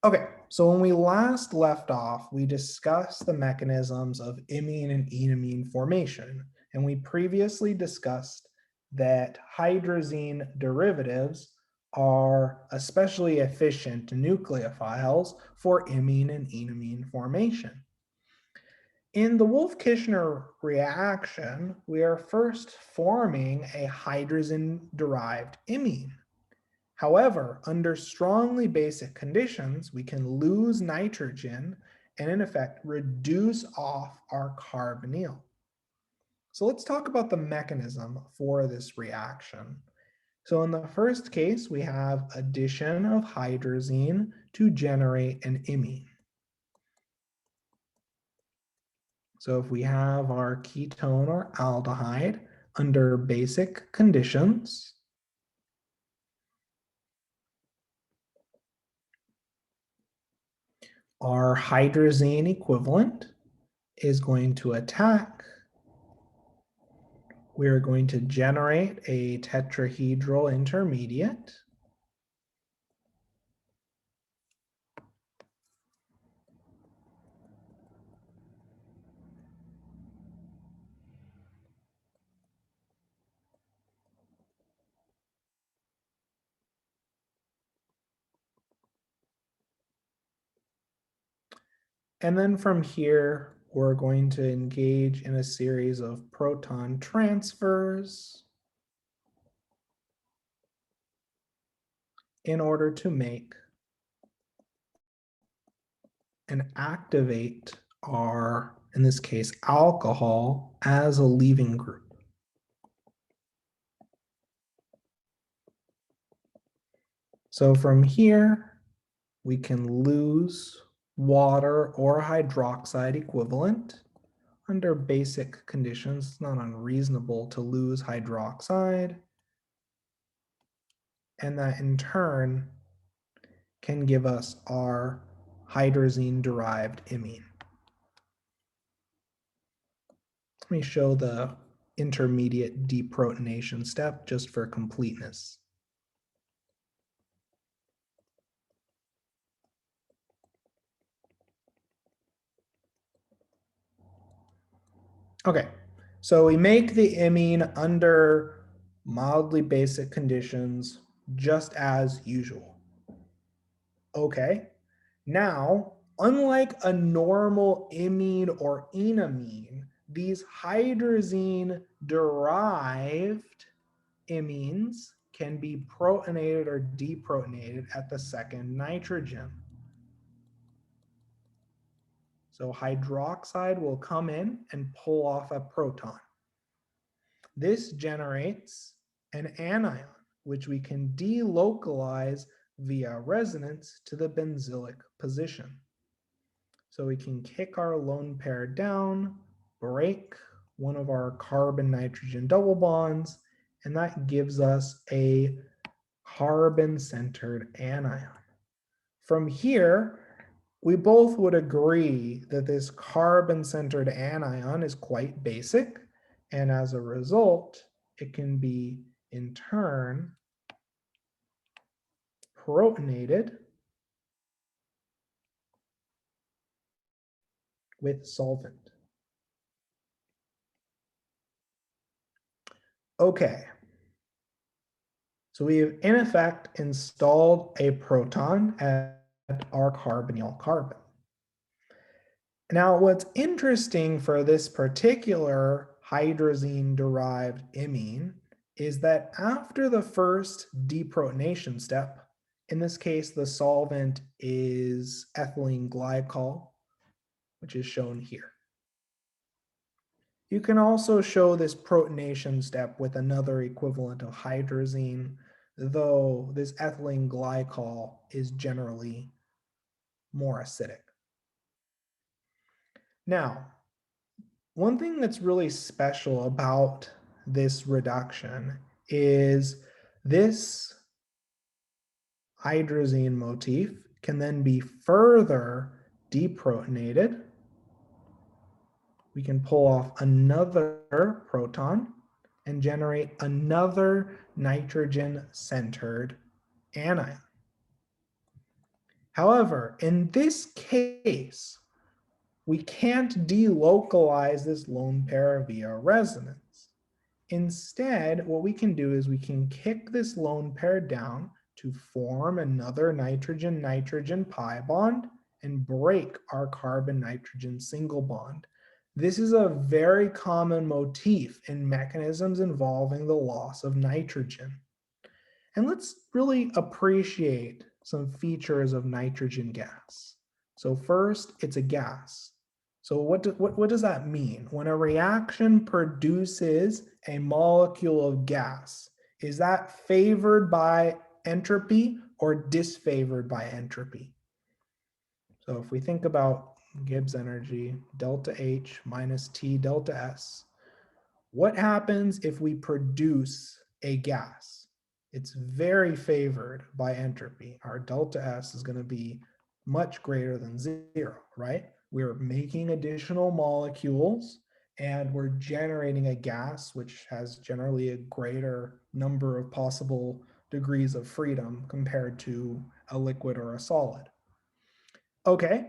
Okay, so when we last left off, we discussed the mechanisms of imine and enamine formation, and we previously discussed that hydrazine derivatives are especially efficient nucleophiles for imine and enamine formation. In the Wolff-Kishner reaction, we are first forming a hydrazine-derived imine. However, under strongly basic conditions, we can lose nitrogen and in effect reduce off our carbonyl. So let's talk about the mechanism for this reaction. So in the first case, we have addition of hydrazine to generate an imine. So if we have our ketone or aldehyde under basic conditions, our hydrazine equivalent is going to attack. We're going to generate a tetrahedral intermediate. And then from here, we're going to engage in a series of proton transfers in order to make and activate our, in this case, alcohol as a leaving group. So from here, we can lose water or hydroxide equivalent. Under basic conditions, it's not unreasonable to lose hydroxide. And that in turn can give us our hydrazine-derived imine. Let me show the intermediate deprotonation step just for completeness. Okay, so we make the imine under mildly basic conditions just as usual. Okay, now, unlike a normal imine or enamine, these hydrazine-derived imines can be protonated or deprotonated at the second nitrogen. So hydroxide will come in and pull off a proton. This generates an anion, which we can delocalize via resonance to the benzylic position. So we can kick our lone pair down, break one of our carbon-nitrogen double bonds, and that gives us a carbon-centered anion. From here, we both would agree that this carbon-centered anion is quite basic, and as a result, it can be in turn protonated with solvent. Okay, so we have in effect installed a proton at our carbonyl carbon. Now, what's interesting for this particular hydrazine-derived imine is that after the first deprotonation step, in this case, the solvent is ethylene glycol, which is shown here. You can also show this protonation step with another equivalent of hydrazine, though this ethylene glycol is generally more acidic. Now, one thing that's really special about this reduction is this hydrazine motif can then be further deprotonated. We can pull off another proton and generate another nitrogen-centered anion. However, in this case, we can't delocalize this lone pair via resonance. Instead, what we can do is we can kick this lone pair down to form another nitrogen-nitrogen pi bond and break our carbon-nitrogen single bond. This is a very common motif in mechanisms involving the loss of nitrogen. And let's really appreciate some features of nitrogen gas. So first, it's a gas. So what does that mean? When a reaction produces a molecule of gas, is that favored by entropy or disfavored by entropy? So if we think about Gibbs energy, delta H minus T delta S, what happens if we produce a gas? It's very favored by entropy. Our delta S is going to be much greater than 0, right? We're making additional molecules and we're generating a gas which has generally a greater number of possible degrees of freedom compared to a liquid or a solid. Okay,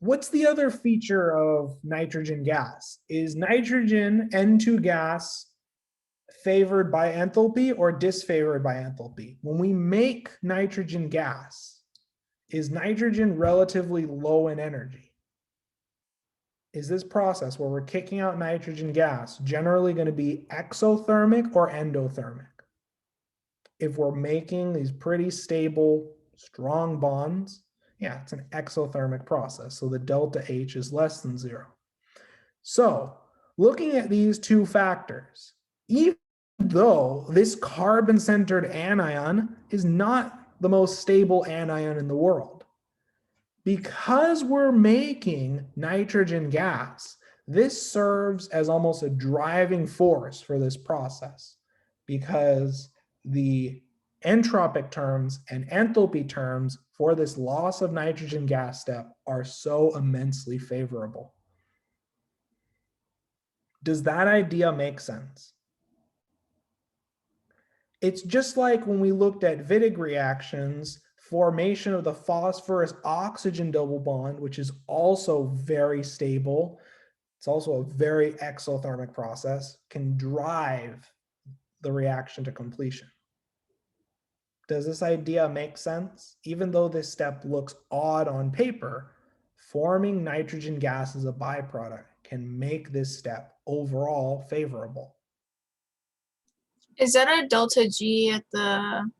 what's the other feature of nitrogen gas? Is nitrogen N2 gas favored by enthalpy or disfavored by enthalpy? When we make nitrogen gas, is nitrogen relatively low in energy? Is this process where we're kicking out nitrogen gas generally going to be exothermic or endothermic? If we're making these pretty stable, strong bonds, yeah, it's an exothermic process. So the delta H is less than 0. So looking at these two factors, even though this carbon-centered anion is not the most stable anion in the world, because we're making nitrogen gas, this serves as almost a driving force for this process because the entropic terms and enthalpy terms for this loss of nitrogen gas step are so immensely favorable. Does that idea make sense? It's just like when we looked at Wittig reactions, formation of the phosphorus oxygen double bond, which is also very stable. It's also a very exothermic process, can drive the reaction to completion. Does this idea make sense? Even though this step looks odd on paper, forming nitrogen gas as a byproduct can make this step overall favorable. Is that a delta G at the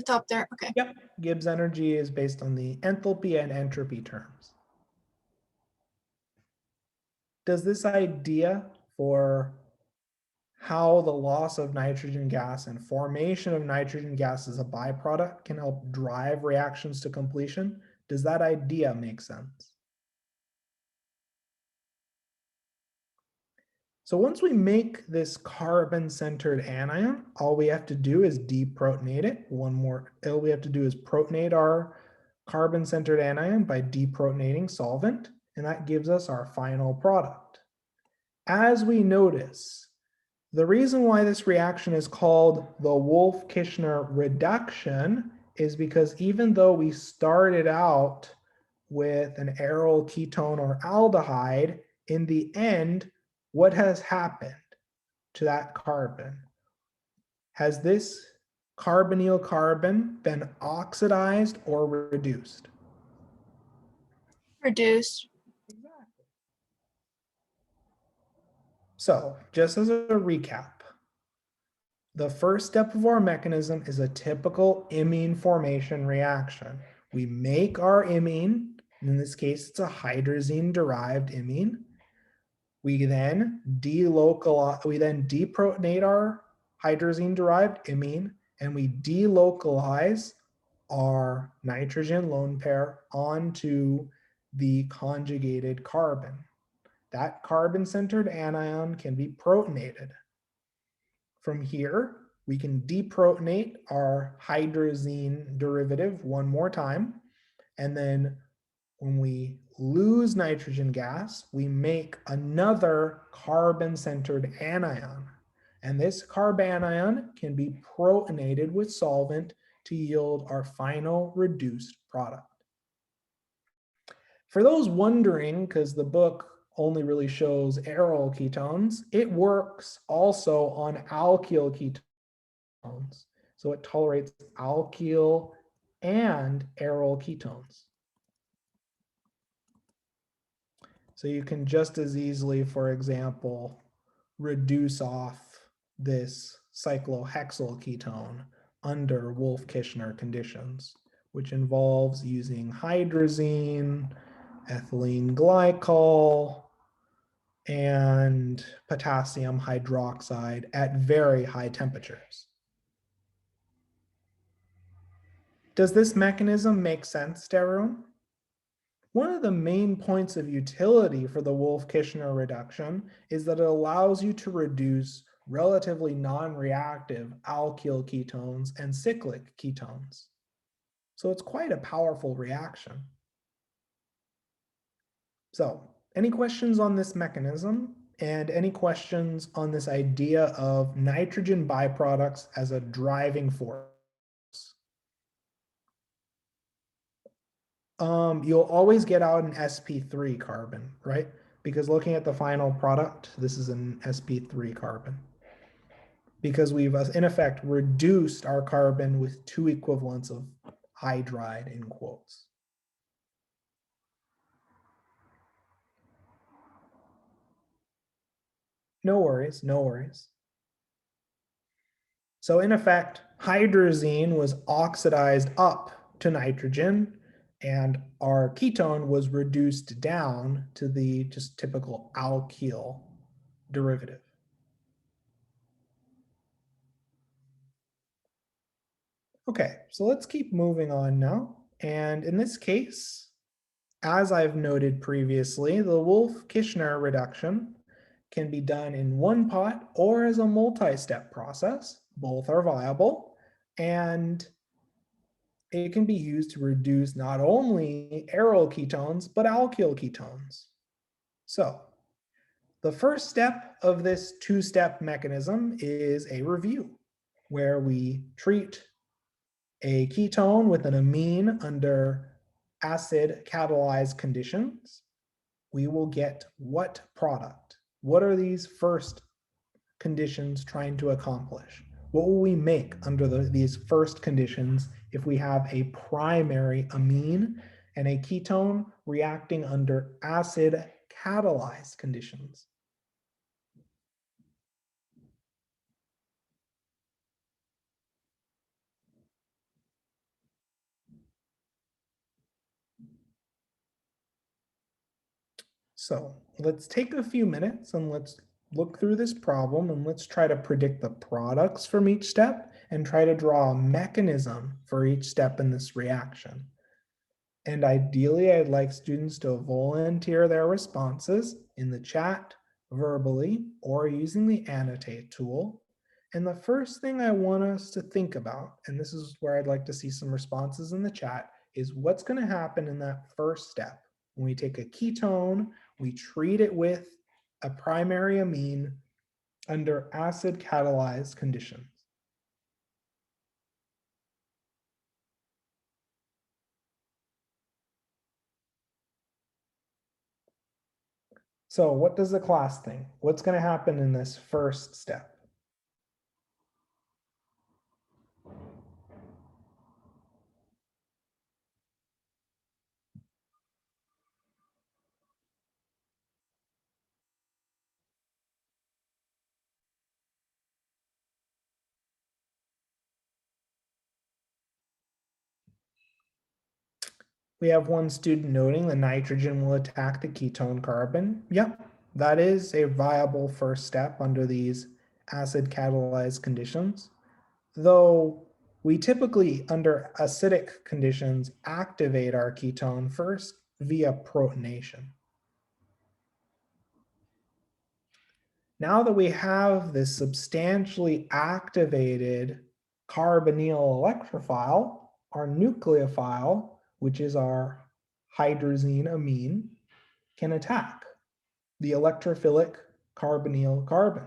top there? Okay. Yep. Gibbs energy is based on the enthalpy and entropy terms. Does this idea for how the loss of nitrogen gas and formation of nitrogen gas as a byproduct can help drive reactions to completion, does that idea make sense? So once we make this carbon-centered anion, all we have to do is deprotonate it. All we have to do is protonate our carbon-centered anion by deprotonating solvent, and that gives us our final product. As we notice, the reason why this reaction is called the Wolff-Kishner reduction is because even though we started out with an aryl ketone or aldehyde, in the end, what has happened to that carbon? Has this carbonyl carbon been oxidized or reduced? Reduced. Exactly. So just as a recap, the first step of our mechanism is a typical imine formation reaction. We make our imine, in this case, it's a hydrazine-derived imine. We then deprotonate our hydrazine-derived imine, and we delocalize our nitrogen lone pair onto the conjugated carbon. That carbon-centered anion can be protonated. From here, we can deprotonate our hydrazine derivative one more time, and then when we lose nitrogen gas, we make another carbon-centered anion. And this carbanion can be protonated with solvent to yield our final reduced product. For those wondering, because the book only really shows aryl ketones, it works also on alkyl ketones. So it tolerates alkyl and aryl ketones. So you can just as easily, for example, reduce off this cyclohexyl ketone under Wolff-Kishner conditions, which involves using hydrazine, ethylene glycol, and potassium hydroxide at very high temperatures. Does this mechanism make sense to everyone? One of the main points of utility for the Wolff-Kishner reduction is that it allows you to reduce relatively non-reactive alkyl ketones and cyclic ketones. So it's quite a powerful reaction. So, any questions on this mechanism and any questions on this idea of nitrogen byproducts as a driving force? You'll always get out an sp3 carbon, right? Because looking at the final product, this is an sp3 carbon. Because we've, in effect, reduced our carbon with two equivalents of hydride in quotes. No worries, no worries. So in effect, hydrazine was oxidized up to nitrogen, and our ketone was reduced down to the just typical alkyl derivative. Okay, so let's keep moving on now. And in this case, as I've noted previously, the Wolff-Kishner reduction can be done in one pot or as a multi-step process. Both are viable, and it can be used to reduce not only aryl ketones, but alkyl ketones. So the first step of this two-step mechanism is a review, where we treat a ketone with an amine under acid catalyzed conditions. We will get what product? What are these first conditions trying to accomplish? What will we make under these first conditions if we have a primary amine and a ketone reacting under acid catalyzed conditions? So let's take a few minutes and let's look through this problem and let's try to predict the products from each step and try to draw a mechanism for each step in this reaction. And ideally, I'd like students to volunteer their responses in the chat, verbally, or using the annotate tool. And the first thing I want us to think about, and this is where I'd like to see some responses in the chat, is what's going to happen in that first step. When we take a ketone, we treat it with a primary amine under acid catalyzed conditions. So what does the class think? What's going to happen in this first step? We have one student noting the nitrogen will attack the ketone carbon. Yep, that is a viable first step under these acid catalyzed conditions. Though we typically, under acidic conditions, activate our ketone first via protonation. Now that we have this substantially activated carbonyl electrophile, our nucleophile, which is our hydrazine amine, can attack the electrophilic carbonyl carbon.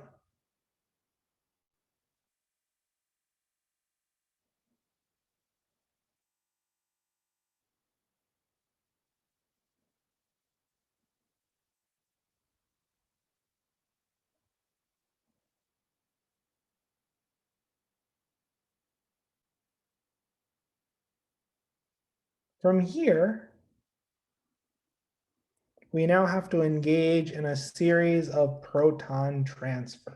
From here, we now have to engage in a series of proton transfers.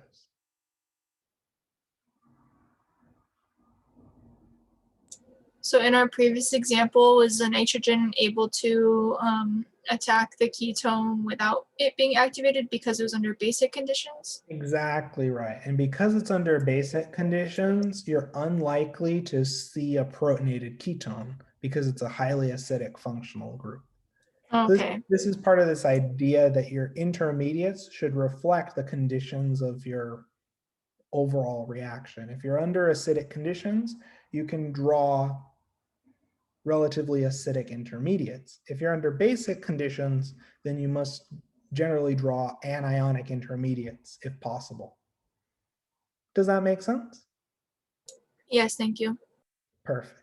So in our previous example, was the nitrogen able to attack the ketone without it being activated because it was under basic conditions? Exactly right. And because it's under basic conditions, you're unlikely to see a protonated ketone because it's a highly acidic functional group. Okay. This is part of this idea that your intermediates should reflect the conditions of your overall reaction. If you're under acidic conditions, you can draw relatively acidic intermediates. If you're under basic conditions, then you must generally draw anionic intermediates if possible. Does that make sense? Yes, thank you. Perfect.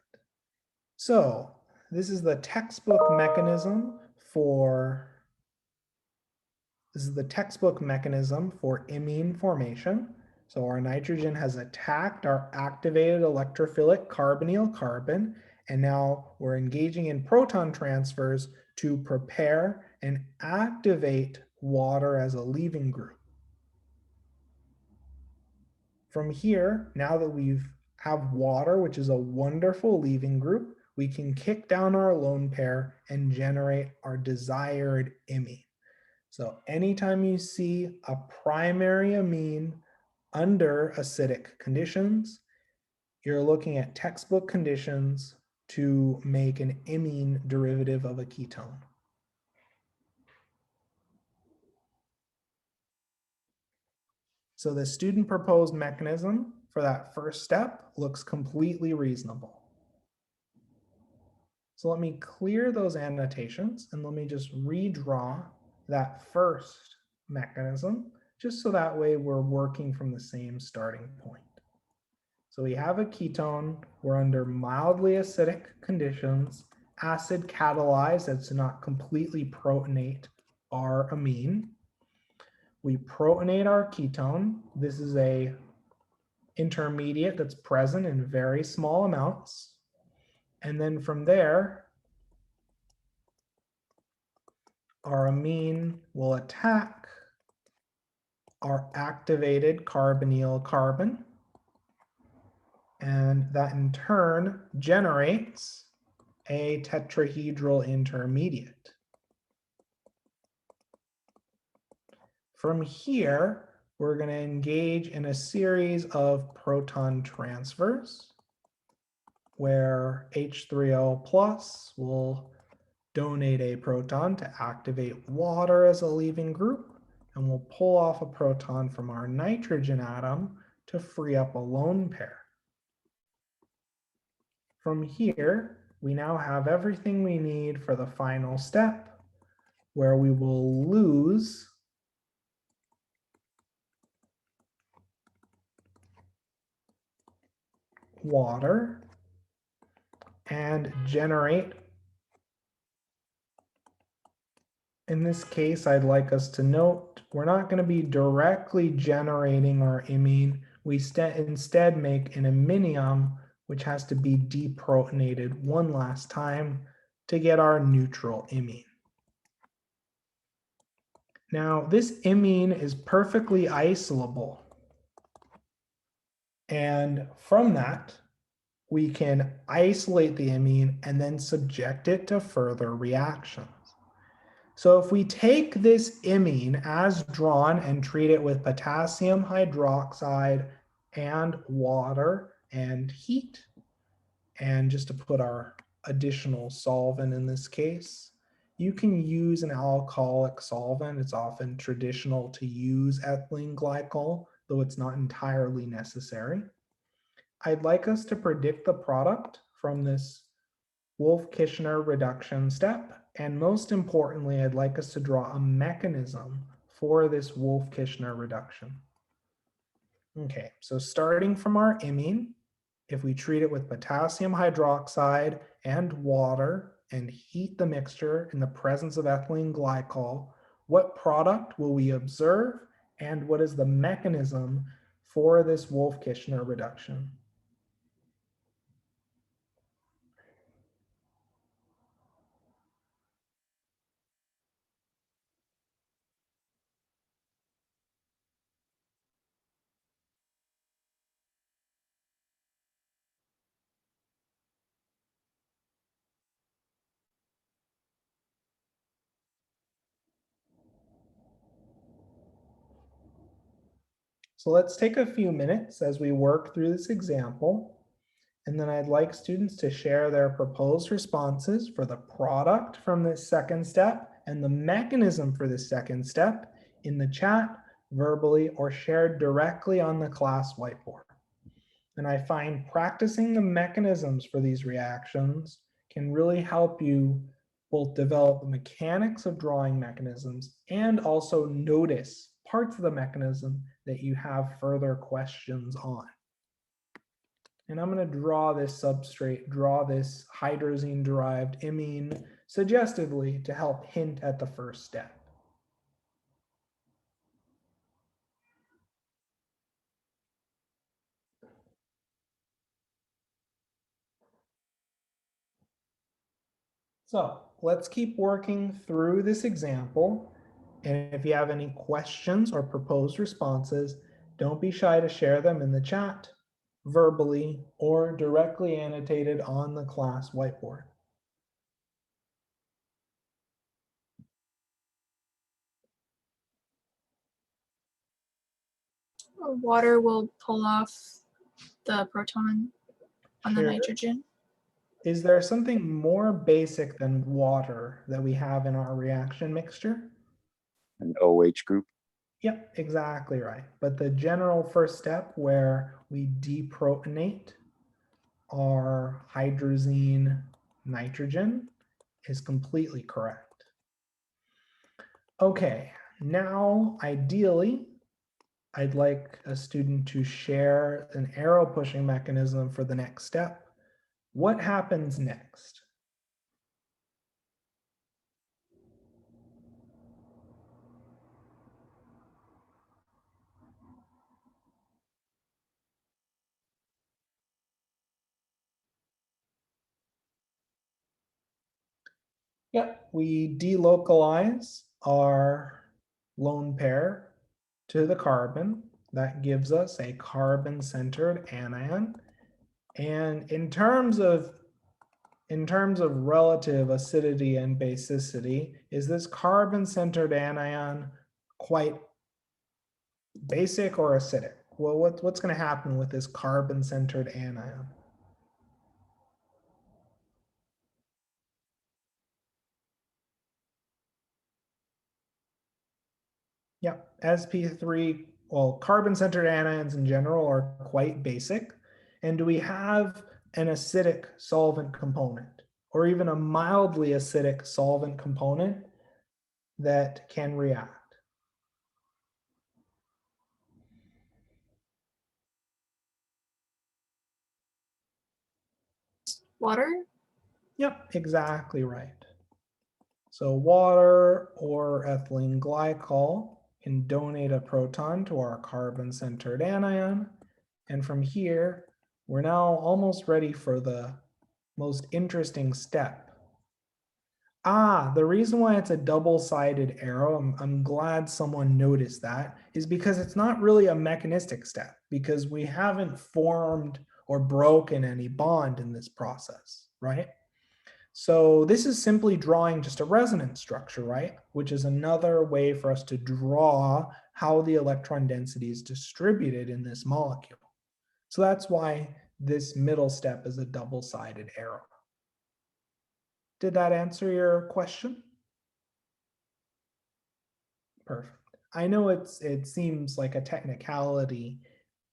So this is the textbook mechanism for imine formation. So our nitrogen has attacked our activated electrophilic carbonyl carbon, and now we're engaging in proton transfers to prepare and activate water as a leaving group. From here, now that we have water, which is a wonderful leaving group, we can kick down our lone pair and generate our desired imine. So anytime you see a primary amine under acidic conditions, you're looking at textbook conditions to make an imine derivative of a ketone. So the student proposed mechanism for that first step looks completely reasonable. So let me clear those annotations and let me just redraw that first mechanism, just so that way we're working from the same starting point. So we have a ketone, we're under mildly acidic conditions, acid catalyzed as to not completely protonate our amine. We protonate our ketone. This is a intermediate that's present in very small amounts. And then from there, our amine will attack our activated carbonyl carbon. And that in turn generates a tetrahedral intermediate. From here, we're going to engage in a series of proton transfers where H3O plus will donate a proton to activate water as a leaving group, and we'll pull off a proton from our nitrogen atom to free up a lone pair. From here, we now have everything we need for the final step, where we will lose water and generate. In this case, I'd like us to note, we're not going to be directly generating our imine. We instead make an iminium, which has to be deprotonated one last time to get our neutral imine. Now, this imine is perfectly isolable. And from that, we can isolate the imine and then subject it to further reactions. So if we take this imine as drawn and treat it with potassium hydroxide and water and heat, and just to put our additional solvent in this case, you can use an alcoholic solvent. It's often traditional to use ethylene glycol, though it's not entirely necessary. I'd like us to predict the product from this Wolff-Kishner reduction step. And most importantly, I'd like us to draw a mechanism for this Wolff-Kishner reduction. Okay, so starting from our imine, if we treat it with potassium hydroxide and water and heat the mixture in the presence of ethylene glycol, what product will we observe and what is the mechanism for this Wolff-Kishner reduction? So let's take a few minutes as we work through this example, and then I'd like students to share their proposed responses for the product from this second step and the mechanism for this second step in the chat, verbally, or shared directly on the class whiteboard. And I find practicing the mechanisms for these reactions can really help you both develop the mechanics of drawing mechanisms and also notice parts of the mechanism that you have further questions on. And I'm going to draw this substrate, draw this hydrazine-derived imine suggestively to help hint at the first step. So let's keep working through this example. And if you have any questions or proposed responses, don't be shy to share them in the chat, verbally, or directly annotated on the class whiteboard. Water will pull off the proton on the Sure. nitrogen. Is there something more basic than water that we have in our reaction mixture? An OH group. Yep, exactly right. But the general first step where we deprotonate our hydrazine nitrogen is completely correct. Okay, now ideally, I'd like a student to share an arrow pushing mechanism for the next step. What happens next? Yep, we delocalize our lone pair to the carbon. That gives us a carbon-centered anion. And in terms of relative acidity and basicity, is this carbon-centered anion quite basic or acidic? Well, what's going to happen with this carbon-centered anion? Yeah, sp3, well, carbon-centered anions in general are quite basic. And do we have an acidic solvent component or even a mildly acidic solvent component that can react? Water? Yep, exactly right. So water or ethylene glycol can donate a proton to our carbon-centered anion. And from here, we're now almost ready for the most interesting step. The reason why it's a double-sided arrow, I'm glad someone noticed that, is because it's not really a mechanistic step because we haven't formed or broken any bond in this process, right? So this is simply drawing just a resonance structure, right? Which is another way for us to draw how the electron density is distributed in this molecule. So that's why this middle step is a double-sided arrow. Did that answer your question? Perfect. I know it seems like a technicality,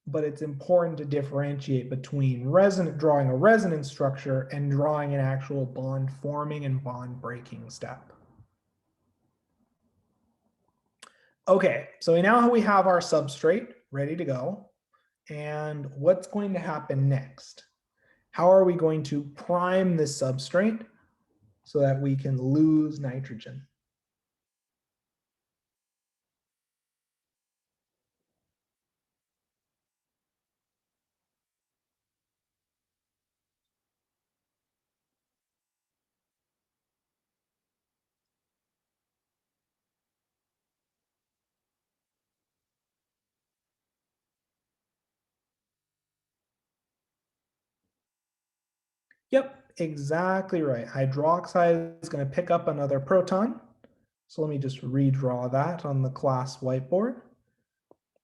but it's important to differentiate between drawing a resonance structure and drawing an actual bond forming and bond breaking step. Okay, so now we have our substrate ready to go. And what's going to happen next? How are we going to prime this substrate so that we can lose nitrogen? Yep, exactly right. Hydroxide is going to pick up another proton. So let me just redraw that on the class whiteboard.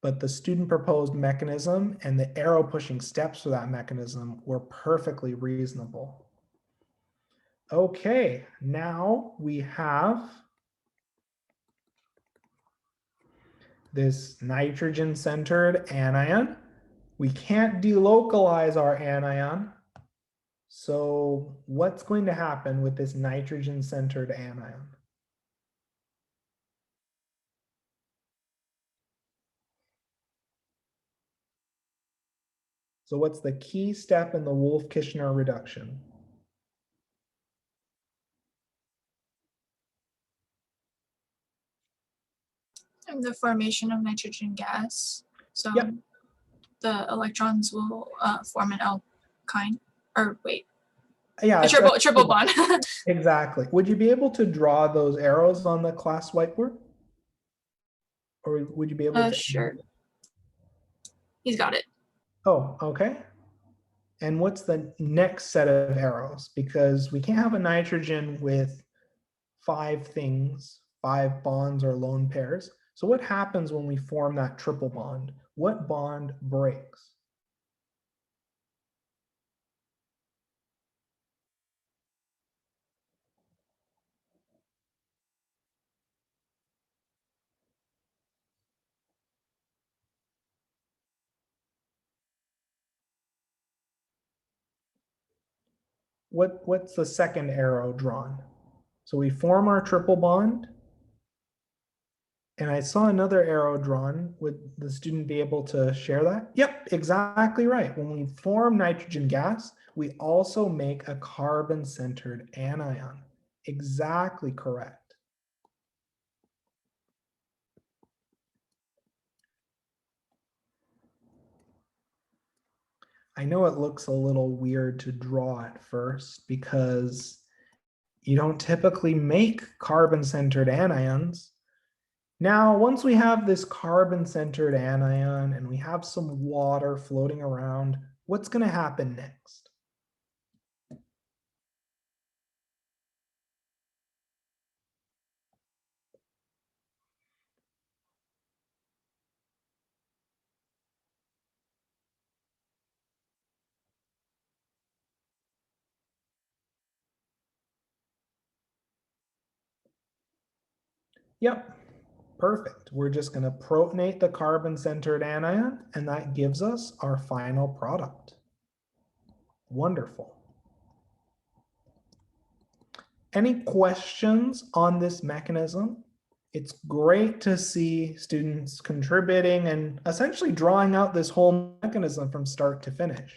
but the student proposed mechanism and the arrow pushing steps for that mechanism were perfectly reasonable. Okay, now we have this nitrogen-centered anion. We can't delocalize our anion. So what's going to happen with this nitrogen-centered anion? So what's the key step in the Wolff-Kishner reduction? And the formation of nitrogen gas. So Yep. the electrons will form an alkyne, or wait, Yeah, a triple bond. Exactly. Would you be able to draw those arrows on the class whiteboard? Or would you be able to? Sure. He's got it. Oh, okay. And what's the next set of arrows? Because we can't have a nitrogen with 5 things, 5 bonds or lone pairs. So what happens when we form that triple bond? What bond breaks? What's the second arrow drawn? So we form our triple bond. And I saw another arrow drawn. Would the student be able to share that? Yep, exactly right. When we form nitrogen gas, we also make a carbon-centered anion. Exactly correct. I know it looks a little weird to draw at first because you don't typically make carbon-centered anions. Now, once we have this carbon-centered anion and we have some water floating around, what's going to happen next? Yep, perfect. We're just going to protonate the carbon-centered anion, and that gives us our final product. Wonderful. Any questions on this mechanism? It's great to see students contributing and essentially drawing out this whole mechanism from start to finish.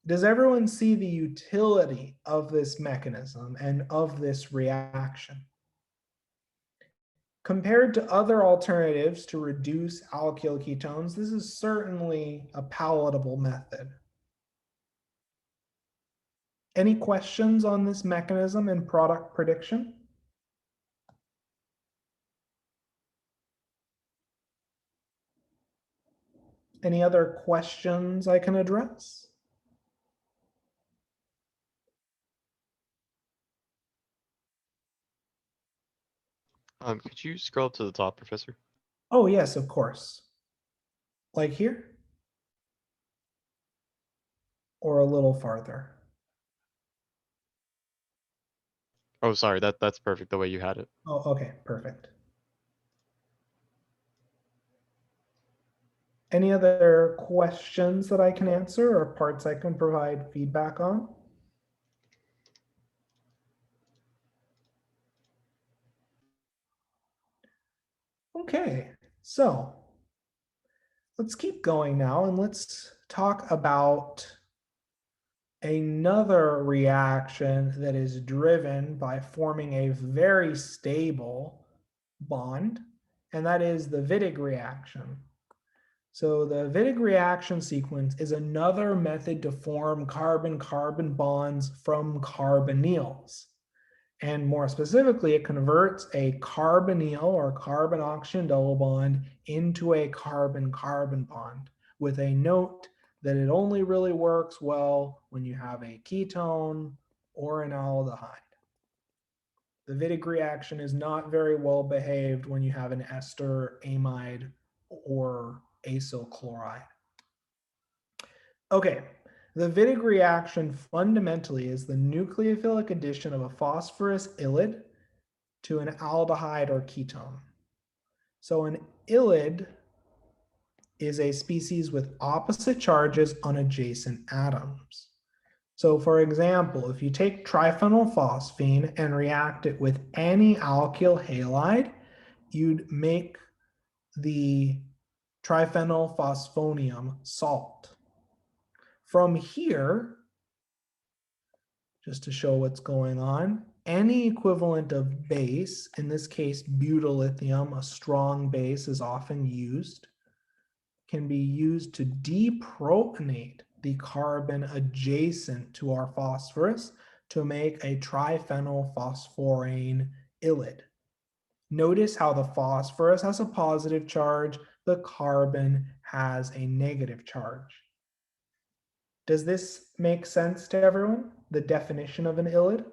Does everyone see the utility of this mechanism and of this reaction? Compared to other alternatives to reduce alkyl ketones, this is certainly a palatable method. Any questions on this mechanism and product prediction? Any other questions I can address? Could you scroll up to the top, Professor? Oh, yes, of course. Like here? Or a little farther? Oh, sorry, that's perfect the way you had it. Oh, okay, perfect. Any other questions that I can answer or parts I can provide feedback on? Okay, so let's keep going now and let's talk about another reaction that is driven by forming a very stable bond, and that is the Wittig reaction. So the Wittig reaction sequence is another method to form carbon-carbon bonds from carbonyls. And more specifically, it converts a carbonyl or carbon-oxygen double bond into a carbon-carbon bond with a note that it only really works well when you have a ketone or an aldehyde. The Wittig reaction is not very well behaved when you have an ester, amide, or acyl chloride. Okay, the Wittig reaction fundamentally is the nucleophilic addition of a phosphorus ylide to an aldehyde or ketone. So an ylide is a species with opposite charges on adjacent atoms. So for example, if you take triphenylphosphine and react it with any alkyl halide, you'd make the triphenylphosphonium salt. From here, just to show what's going on, any equivalent of base, in this case butyllithium, a strong base is often used, can be used to deprotonate the carbon adjacent to our phosphorus to make a triphenylphosphorane ylide. Notice how the phosphorus has a positive charge, the carbon has a negative charge. Does this make sense to everyone? The definition of an ylide?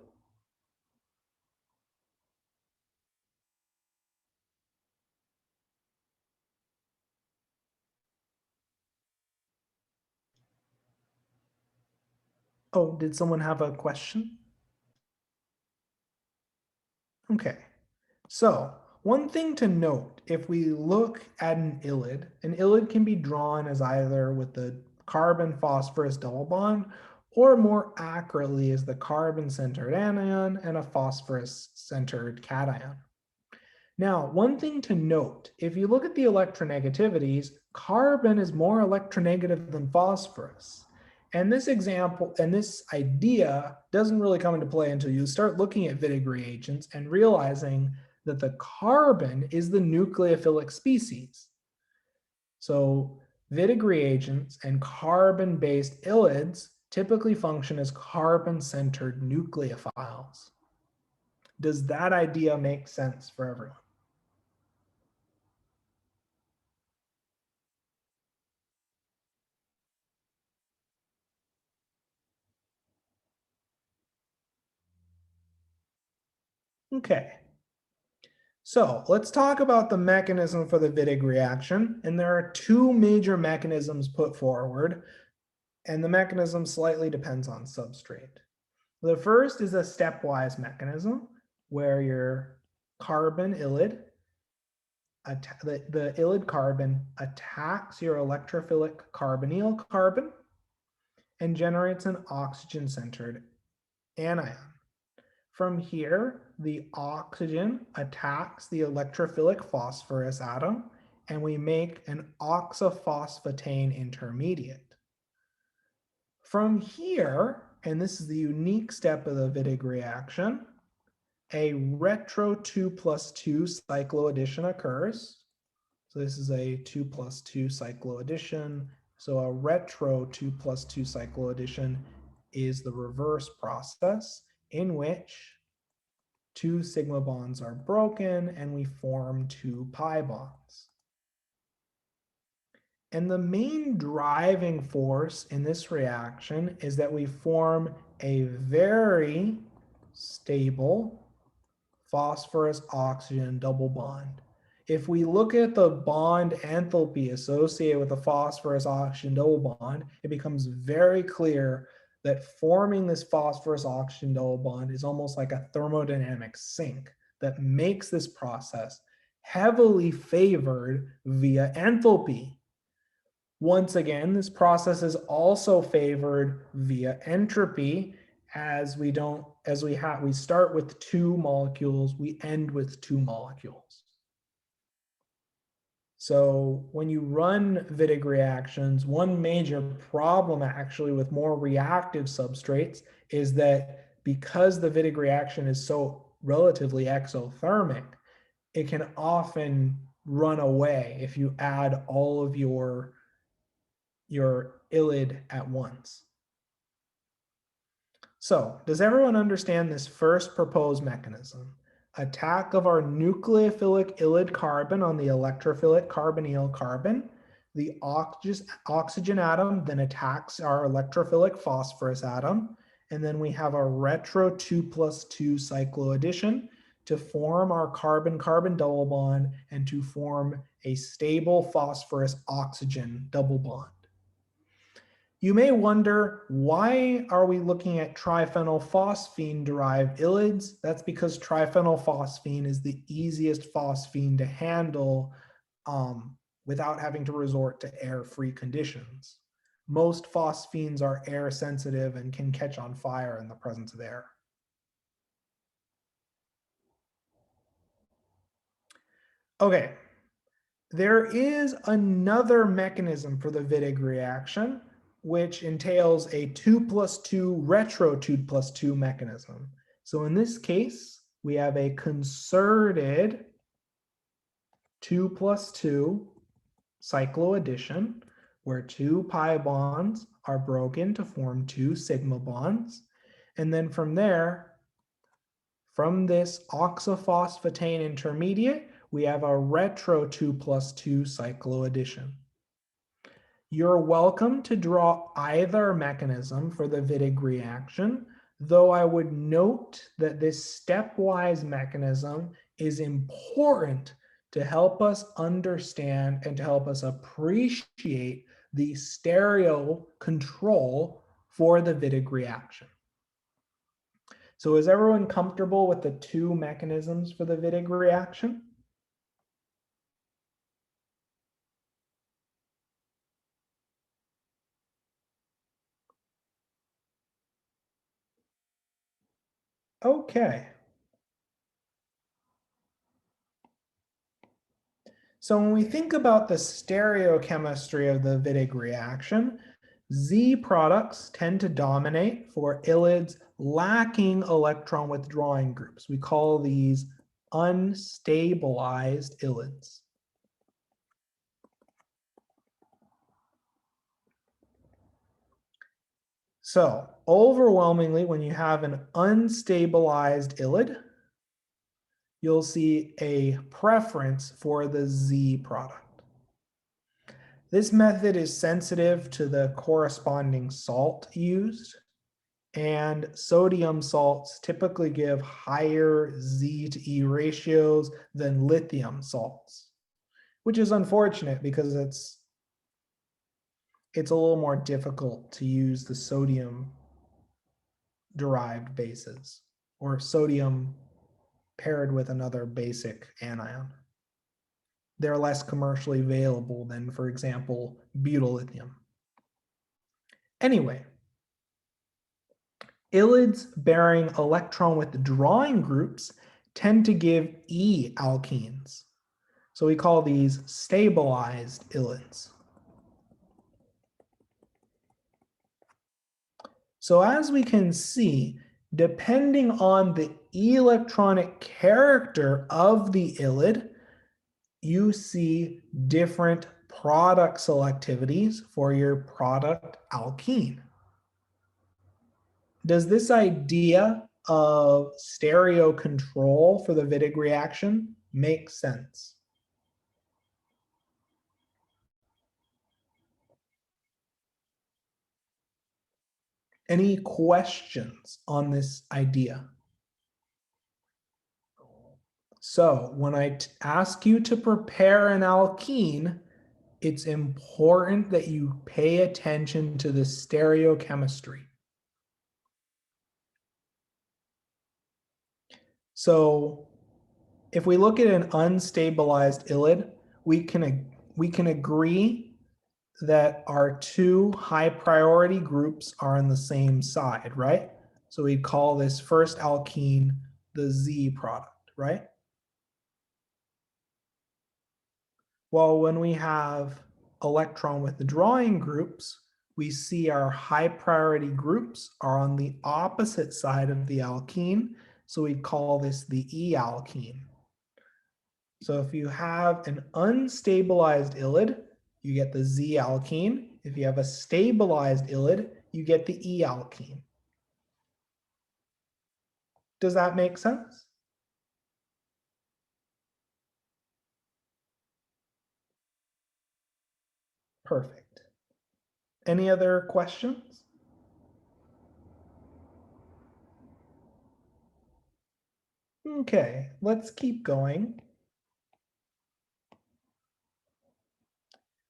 Oh, did someone have a question? Okay, so one thing to note, if we look at an ylide can be drawn as either with the carbon phosphorus double bond, or more accurately as the carbon-centered anion and a phosphorus-centered cation. Now, one thing to note, if you look at the electronegativities, carbon is more electronegative than phosphorus. And this example and this idea doesn't really come into play until you start looking at Wittig reagents and realizing that the carbon is the nucleophilic species. So Wittig reagents and carbon-based ylides typically function as carbon-centered nucleophiles. Does that idea make sense for everyone? Okay, so let's talk about the mechanism for the Wittig reaction. And there are two major mechanisms put forward, and the mechanism slightly depends on substrate. The first is a stepwise mechanism where your carbon ylide, the ylide carbon attacks your electrophilic carbonyl carbon and generates an oxygen-centered anion. From here, the oxygen attacks the electrophilic phosphorus atom, and we make an oxaphosphetane intermediate. From here, and this is the unique step of the Wittig reaction, a retro 2+2 cycloaddition occurs. So this is a 2+2 cycloaddition. So a retro 2+2 cycloaddition is the reverse process in which two sigma bonds are broken and we form two pi bonds. And the main driving force in this reaction is that we form a very stable phosphorus oxygen double bond. If we look at the bond enthalpy associated with the phosphorus oxygen double bond, it becomes very clear that forming this phosphorus oxygen double bond is almost like a thermodynamic sink that makes this process heavily favored via enthalpy. Once again, this process is also favored via entropy, as we start with two molecules, we end with two molecules. So when you run Wittig reactions, one major problem actually with more reactive substrates is that because the Wittig reaction is so relatively exothermic, it can often run away if you add all of your ylide at once. So does everyone understand this first proposed mechanism? Attack of our nucleophilic ylide carbon on the electrophilic carbonyl carbon. The oxygen atom then attacks our electrophilic phosphorus atom. And then we have a retro 2+2 cycloaddition to form our carbon-carbon double bond and to form a stable phosphorus oxygen double bond. You may wonder, why are we looking at triphenylphosphine derived ylids? That's because triphenylphosphine is the easiest phosphine to handle without having to resort to air-free conditions. Most phosphines are air sensitive and can catch on fire in the presence of air. Okay, there is another mechanism for the Wittig reaction, which entails a 2+2 retro 2+2 mechanism. So in this case, we have a concerted 2+2 cycloaddition, where 2 pi bonds are broken to form 2 sigma bonds. And then from there, from this oxophosphetane intermediate, we have a retro 2+2 cycloaddition. You're welcome to draw either mechanism for the Wittig reaction, though I would note that this stepwise mechanism is important to help us understand and to help us appreciate the stereo control for the Wittig reaction. So is everyone comfortable with the two mechanisms for the Wittig reaction? Okay. So when we think about the stereochemistry of the Wittig reaction, Z products tend to dominate for ylids lacking electron withdrawing groups. We call these unstabilized ylids. So overwhelmingly, when you have an unstabilized ylid, you'll see a preference for the Z product. This method is sensitive to the corresponding salt used, and sodium salts typically give higher Z to E ratios than lithium salts, which is unfortunate because it's a little more difficult to use the sodium derived bases or sodium paired with another basic anion. They're less commercially available than, for example, butyllithium. Anyway, ylids bearing electron withdrawing groups tend to give E alkenes. So we call these stabilized ylids. So as we can see, depending on the electronic character of the ylid, you see different product selectivities for your product alkene. Does this idea of stereo control for the Wittig reaction make sense? Any questions on this idea? So when I ask you to prepare an alkene, it's important that you pay attention to the stereochemistry. So if we look at an unstabilized ylid, we can agree that our two high priority groups are on the same side, right? So we call this first alkene the Z product, right? Well, when we have electron withdrawing groups, we see our high priority groups are on the opposite side of the alkene. So we call this the E alkene. So if you have an unstabilized ylid, you get the Z alkene. If you have a stabilized ylid, you get the E alkene. Does that make sense? Perfect. Any other questions? Okay, let's keep going.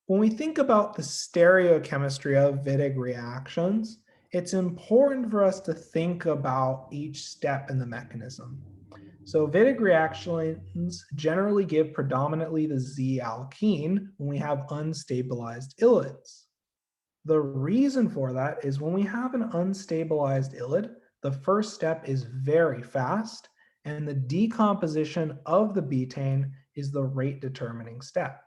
when we think about the stereochemistry of Wittig reactions, it's important for us to think about each step in the mechanism. So Wittig reactions generally give predominantly the Z alkene when we have unstabilized ylids. The reason for that is when we have an unstabilized ylid, the first step is very fast, and the decomposition of the betaine is the rate determining step.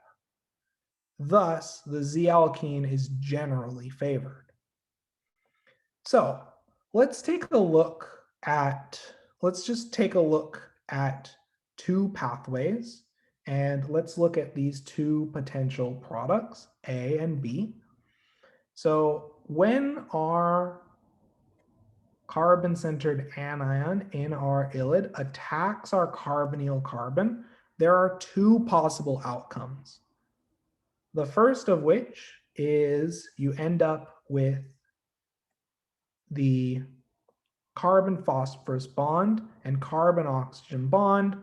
Thus, the Z alkene is generally favored. So let's just take a look at two pathways, and let's look at these two potential products, A and B. So when our carbon-centered anion in our ylid attacks our carbonyl carbon, there are two possible outcomes. The first of which is you end up with the carbon phosphorus bond and carbon oxygen bond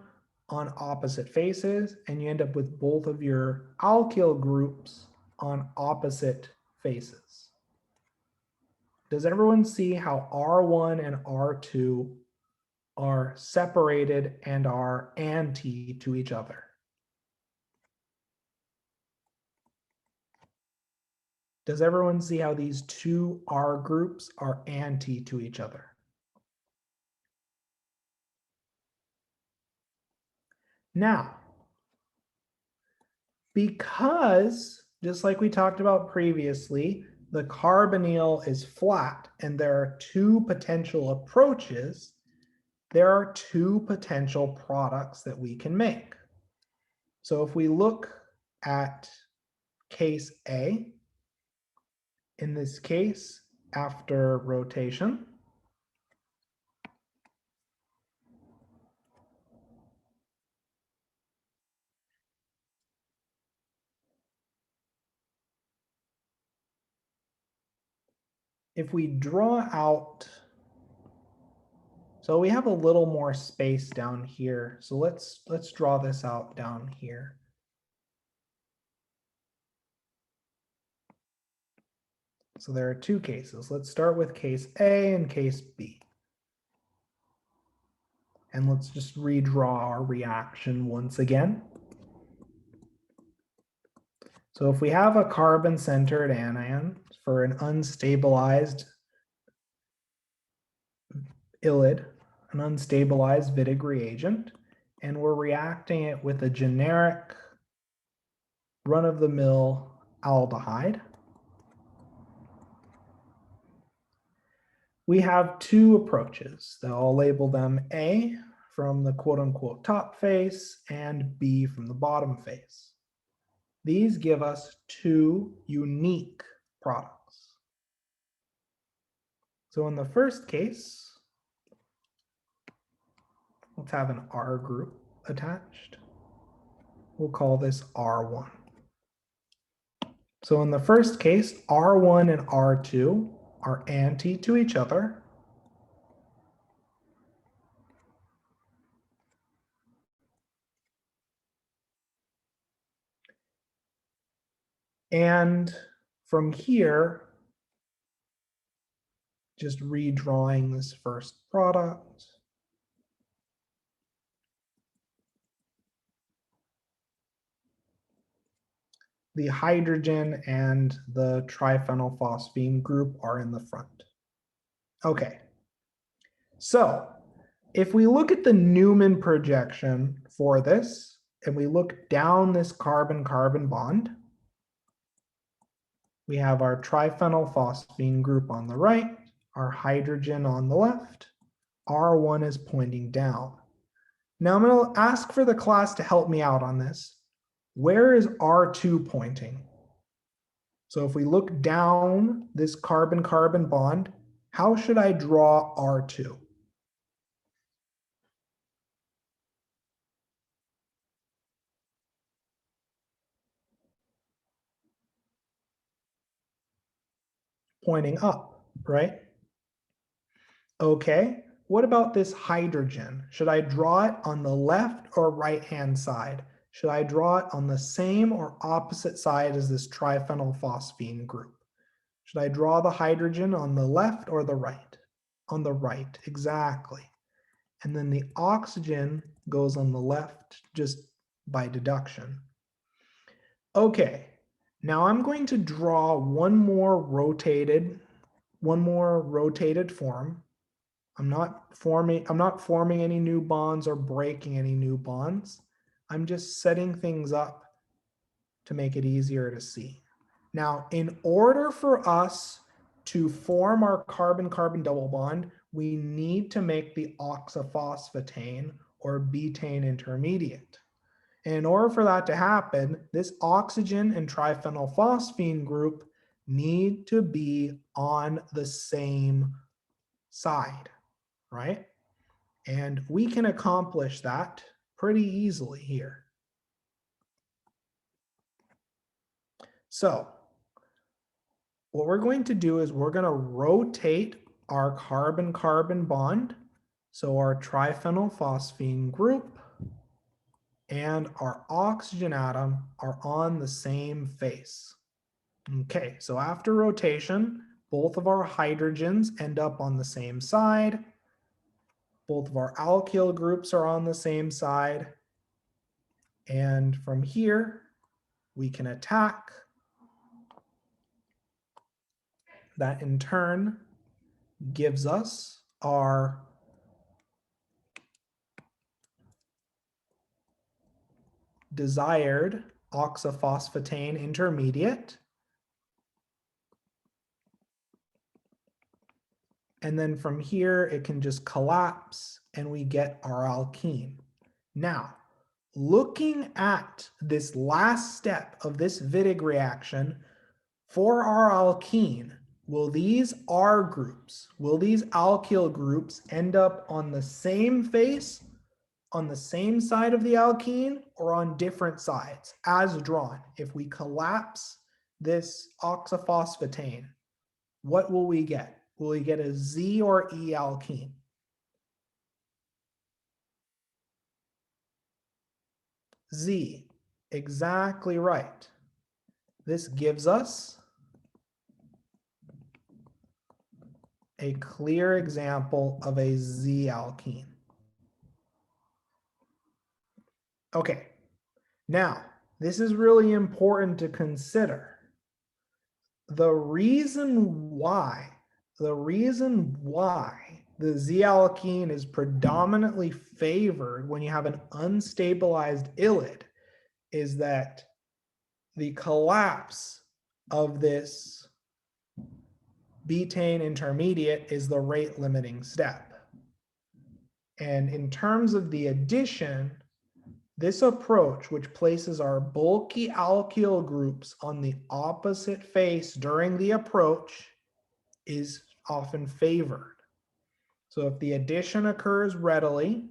on opposite faces, and you end up with both of your alkyl groups on opposite faces. Does everyone see how R1 and R2 are separated and are anti to each other? Does everyone see how these two R groups are anti to each other? Now, because just like we talked about previously, the carbonyl is flat and there are two potential approaches, there are two potential products that we can make. So if we look at case A, in this case, after rotation, if we draw out, so we have a little more space down here. So let's draw this out down here. So there are two cases. Let's start with case A and case B. And let's just redraw our reaction once again. So if we have a carbon-centered anion for an unstabilized ylid, an unstabilized Wittig reagent, and we're reacting it with a generic run-of-the-mill aldehyde, we have two approaches. I'll label them A from the quote-unquote top face and B from the bottom face. These give us two unique products. So in the first case, let's have an R group attached. We'll call this R1. So in the first case, R1 and R2 are anti to each other. And from here, just redrawing this first product. The hydrogen and the triphenylphosphine group are in the front. Okay, so if we look at the Newman projection for this, and we look down this carbon-carbon bond, we have our triphenylphosphine group on the right, our hydrogen on the left, R1 is pointing down. Now I'm going to ask for the class to help me out on this. Where is R2 pointing? So if we look down this carbon-carbon bond, how should I draw R2? Pointing up, right? Okay, what about this hydrogen? Should I draw it on the left or right-hand side? Should I draw it on the same or opposite side as this triphenylphosphine group? Should I draw the hydrogen on the left or the right? On the right, exactly. And then the oxygen goes on the left just by deduction. Okay, now I'm going to draw one more rotated form. I'm not forming any new bonds or breaking any new bonds. I'm just setting things up to make it easier to see. Now, in order for us to form our carbon-carbon double bond, we need to make the oxaphosphetane or betaine intermediate. And in order for that to happen, this oxygen and triphenylphosphine group need to be on the same side, right? And we can accomplish that pretty easily here. So what we're going to do is we're going to rotate our carbon-carbon bond. So our triphenylphosphine group and our oxygen atom are on the same face. Okay, so after rotation, both of our hydrogens end up on the same side. Both of our alkyl groups are on the same side. And from here, we can attack. That in turn gives us our desired oxaphosphetane intermediate. And then from here, it can just collapse and we get our alkene. Now, looking at this last step of this Wittig reaction, for our alkene, will these R groups, will these alkyl groups end up on the same face, on the same side of the alkene, or on different sides, as drawn? If we collapse this oxaphosphetane, what will we get? Will we get a Z or E alkene? Z, exactly right. This gives us a clear example of a Z alkene. Okay, now this is really important to consider. The reason why the Z alkene is predominantly favored when you have an unstabilized ylid is that the collapse of this betaine intermediate is the rate limiting step. And in terms of the addition, this approach, which places our bulky alkyl groups on the opposite face during the approach, is often favored. So if the addition occurs readily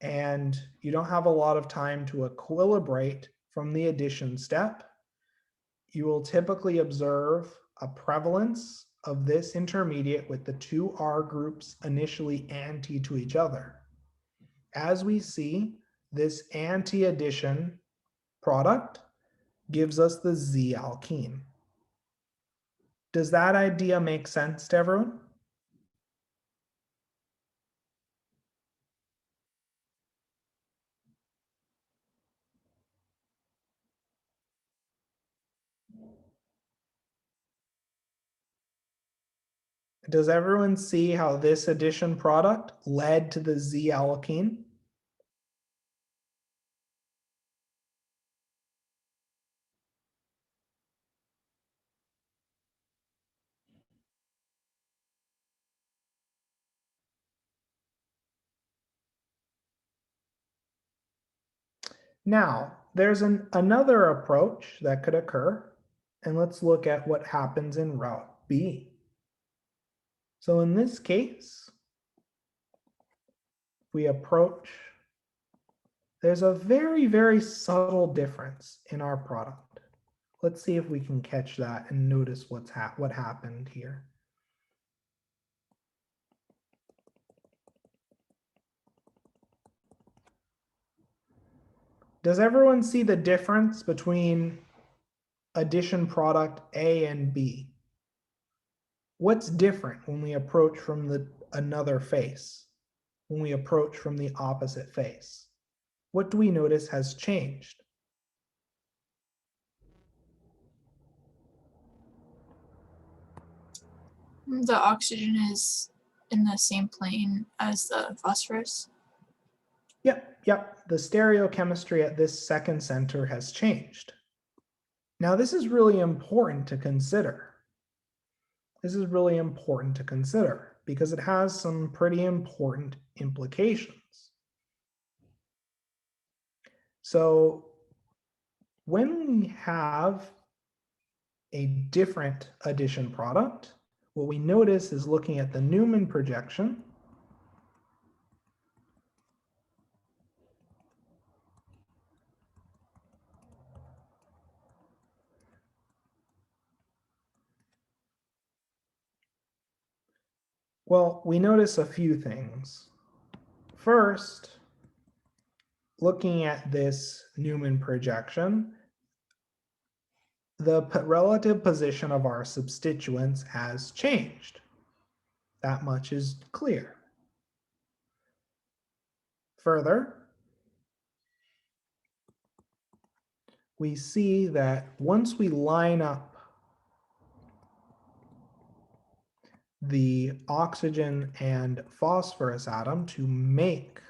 and you don't have a lot of time to equilibrate from the addition step, you will typically observe a prevalence of this intermediate with the two R groups initially anti to each other. As we see, this anti-addition product gives us the Z alkene. Does that idea make sense to everyone? Does everyone see how this addition product led to the Z alkene? Now, there's another approach that could occur, and let's look at what happens in route B. So in this case, we approach, there's a very, very subtle difference in our product. Let's see if we can catch that and notice what happened here. Does everyone see the difference between addition product A and B? What's different when we approach from another face? When we approach from the opposite face? What do we notice has changed? The oxygen is in the same plane as the phosphorus. Yep. The stereochemistry at this second center has changed. Now, this is really important to consider. This is really important to consider because it has some pretty important implications. So when we have a different addition product, what we notice is looking at the Newman projection, well, we notice a few things. First, looking at this Newman projection, the relative position of our substituents has changed. That much is clear. Further, we see that once we line up the oxygen and phosphorus atom to make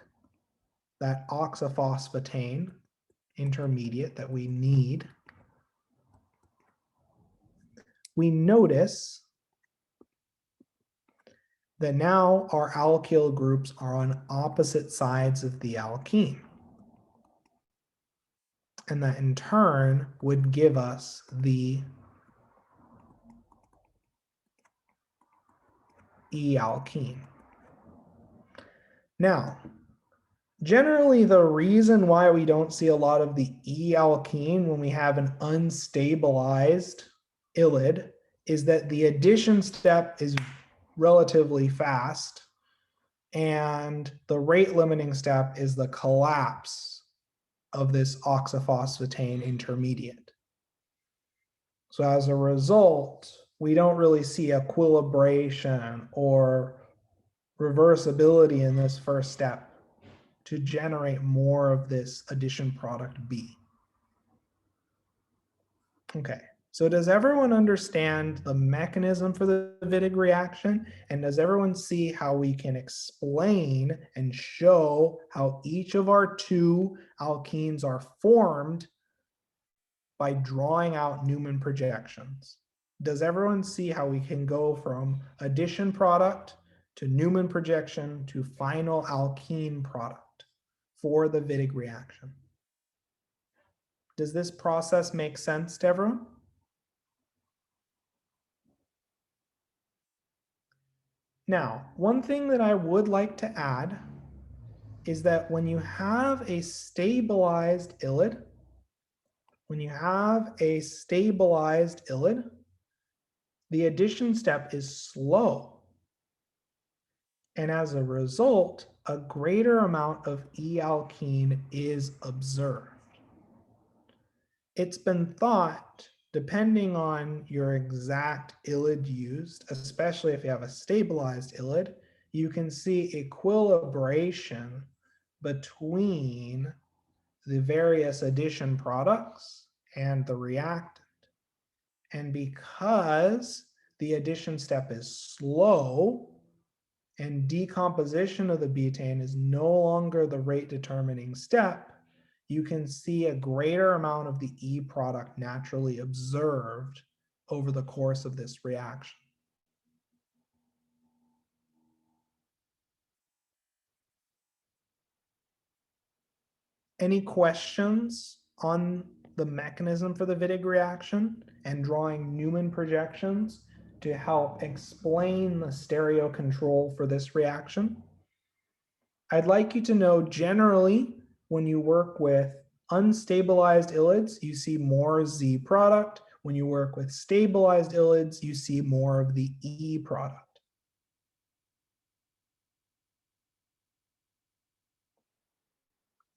that oxaphosphetane intermediate that we need, we notice that now our alkyl groups are on opposite sides of the alkene. And that in turn would give us the E-alkene. Now, generally the reason why we don't see a lot of the E-alkene when we have an unstabilized ylid is that the addition step is relatively fast and the rate limiting step is the collapse of this oxaphosphetane intermediate. So as a result, we don't really see equilibration or reversibility in this first step to generate more of this addition product B. Okay, so does everyone understand the mechanism for the Wittig reaction? And does everyone see how we can explain and show how each of our two alkenes are formed by drawing out Newman projections? Does everyone see how we can go from addition product to Newman projection to final alkene product for the Wittig reaction? Does this process make sense to everyone? Now, one thing that I would like to add is that when you have a stabilized ylid, the addition step is slow. And as a result, a greater amount of E-alkene is observed. It's been thought, depending on your exact ylid used, especially if you have a stabilized ylid, you can see equilibration between the various addition products and the reactant. And because the addition step is slow and decomposition of the betaine is no longer the rate determining step, you can see a greater amount of the E product naturally observed over the course of this reaction. Any questions on the mechanism for the Wittig reaction and drawing Newman projections to help explain the stereo control for this reaction? I'd like you to know generally when you work with unstabilized ylids, you see more Z product. When you work with stabilized ylids, you see more of the E product.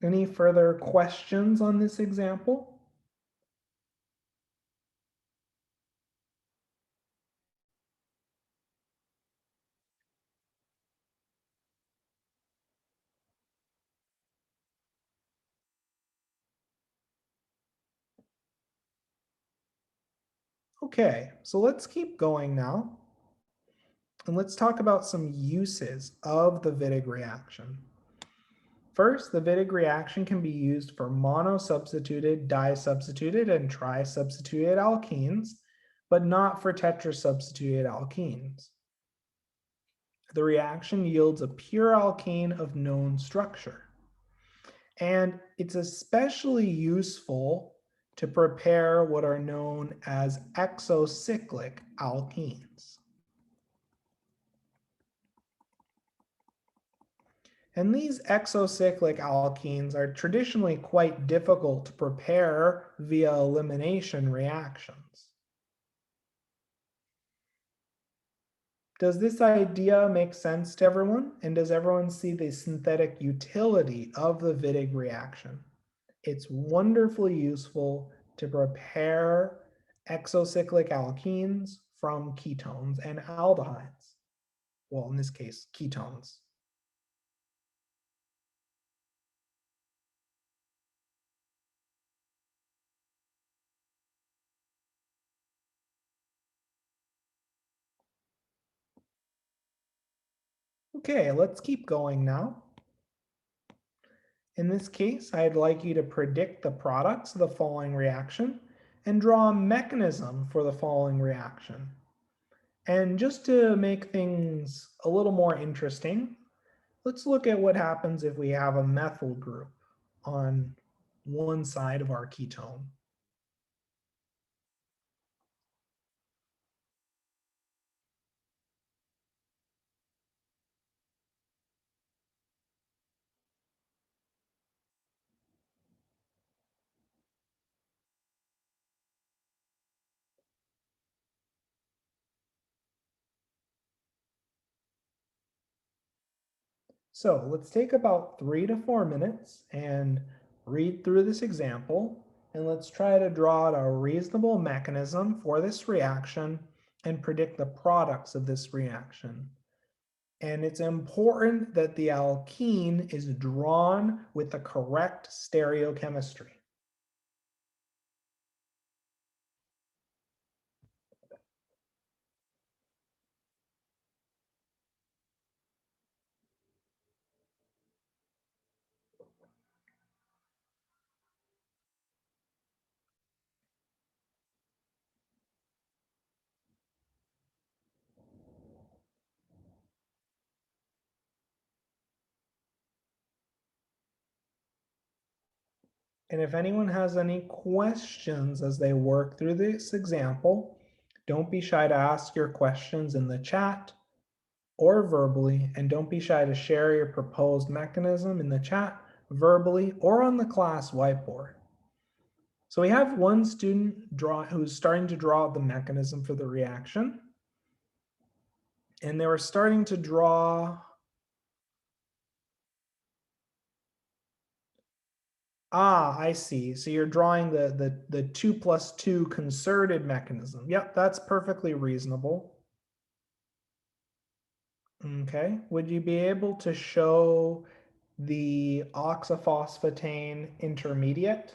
Any further questions on this example? Okay, so let's keep going now. And let's talk about some uses of the Wittig reaction. First, the Wittig reaction can be used for monosubstituted, disubstituted, and trisubstituted alkenes, but not for tetrasubstituted alkenes. The reaction yields a pure alkene of known structure. And it's especially useful to prepare what are known as exocyclic alkenes. And these exocyclic alkenes are traditionally quite difficult to prepare via elimination reactions. Does this idea make sense to everyone? And does everyone see the synthetic utility of the Wittig reaction? It's wonderfully useful to prepare exocyclic alkenes from ketones and aldehydes. Well, in this case, ketones. Okay, let's keep going now. In this case, I'd like you to predict the products of the following reaction and draw a mechanism for the following reaction. And just to make things a little more interesting, let's look at what happens if we have a methyl group on one side of our ketone. So let's take about 3 to 4 minutes and read through this example, and let's try to draw out a reasonable mechanism for this reaction and predict the products of this reaction. And it's important that the alkene is drawn with the correct stereochemistry. And if anyone has any questions as they work through this example, don't be shy to ask your questions in the chat or verbally, and don't be shy to share your proposed mechanism in the chat verbally or on the class whiteboard. So we have one student who's starting to draw the mechanism for the reaction. And they were starting to draw. I see. So you're drawing the 2+2 concerted mechanism. Yep, that's perfectly reasonable. Okay, would you be able to show the oxaphosphetane intermediate?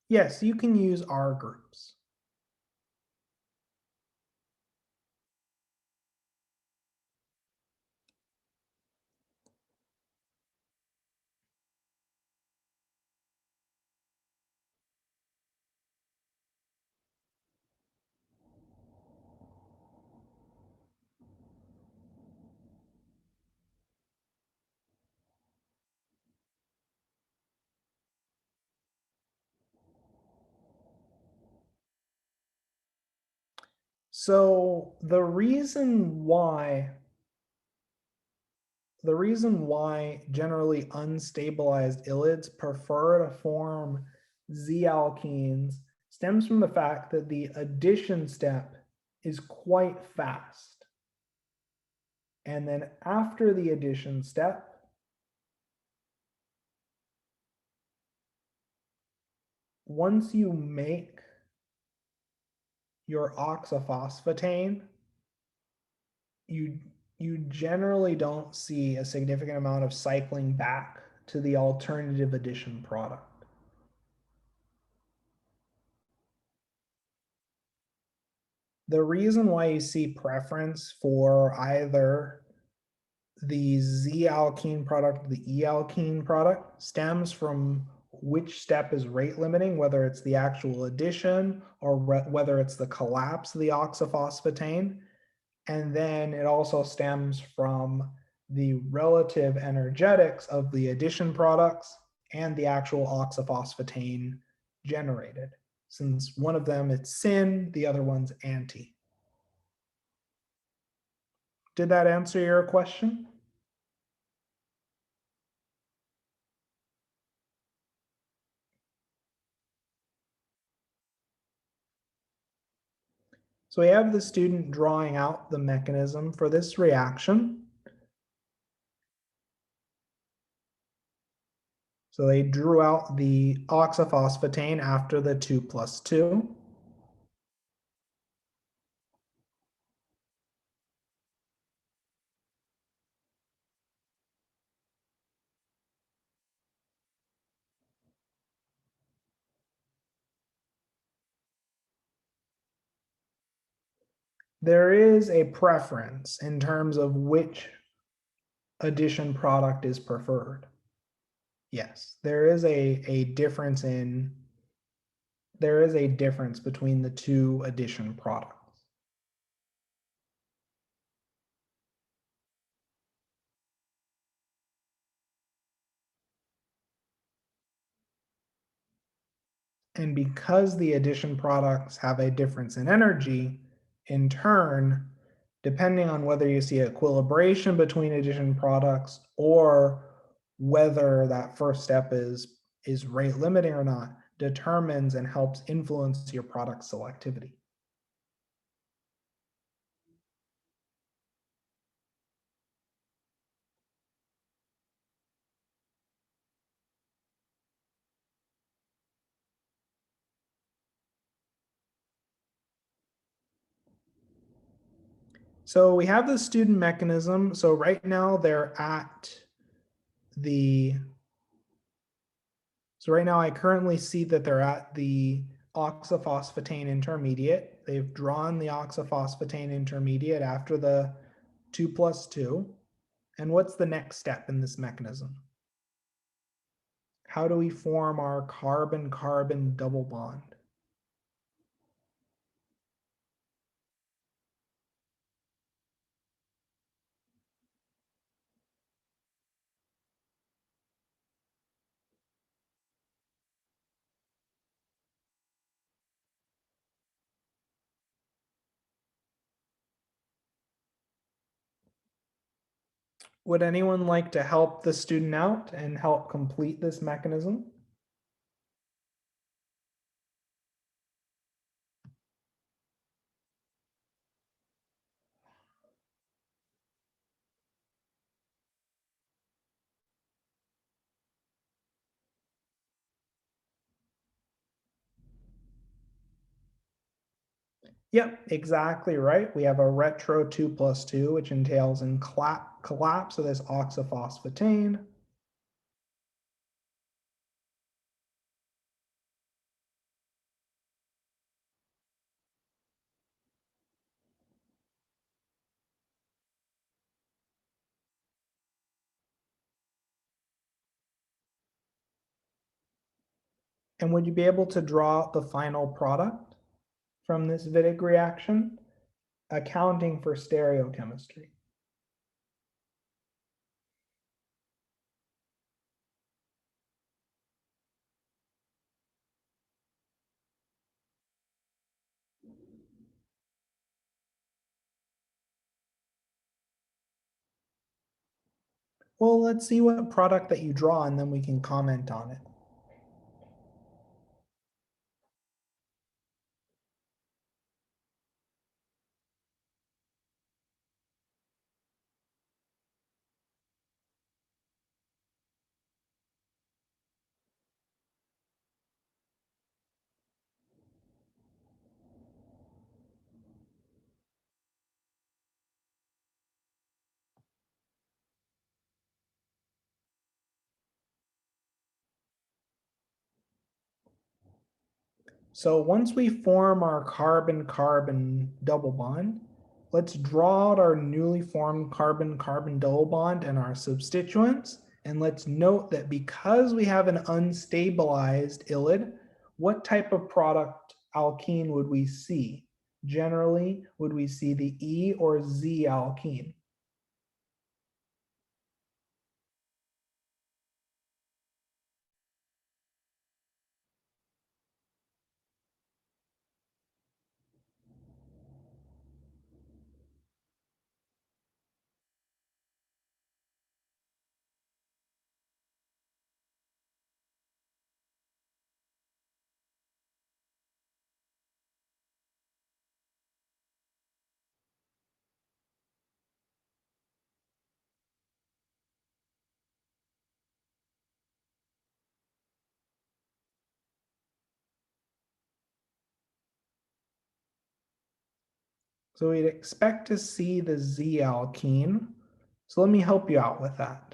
Yes, you can use R groups. So the reason why generally unstabilized ylids prefer to form Z alkenes stems from the fact that the addition step is quite fast. And then after the addition step, once you make your oxaphosphatane, you generally don't see a significant amount of cycling back to the alternative addition product. The reason why you see preference for either the Z alkene product or the E alkene product stems from which step is rate limiting, whether it's the actual addition or whether it's the collapse of the oxaphosphatane. And then it also stems from the relative energetics of the addition products and the actual oxaphosphatane generated. Since one of them is syn, the other one's anti. Did that answer your question? So we have the student drawing out the mechanism for this reaction. So they drew out the oxaphosphatane after the 2+2. There is a preference in terms of which addition product is preferred. Yes, there is a difference between the two addition products. And because the addition products have a difference in energy, in turn, depending on whether you see equilibration between addition products or whether that first step is rate limiting or not, determines and helps influence your product selectivity. So we have the student mechanism. So right now they're at the, so right now I currently see that they're at the oxaphosphatane intermediate. They've drawn the oxaphosphatane intermediate after the 2+2. And what's the next step in this mechanism? How do we form our carbon-carbon double bond? Would anyone like to help the student out and help complete this mechanism? Yep, exactly right. We have a retro 2+2, which entails in collapse of this oxaphosphatane. And would you be able to draw the final product from this Wittig reaction, accounting for stereochemistry? Well, let's see what product that you draw and then we can comment on it. So once we form our carbon-carbon double bond, let's draw out our newly formed carbon-carbon double bond and our substituents. And let's note that because we have an unstabilized ylid, what type of product alkene would we see? Generally, would we see the E or Z alkene? So we'd expect to see the Z alkene. So let me help you out with that.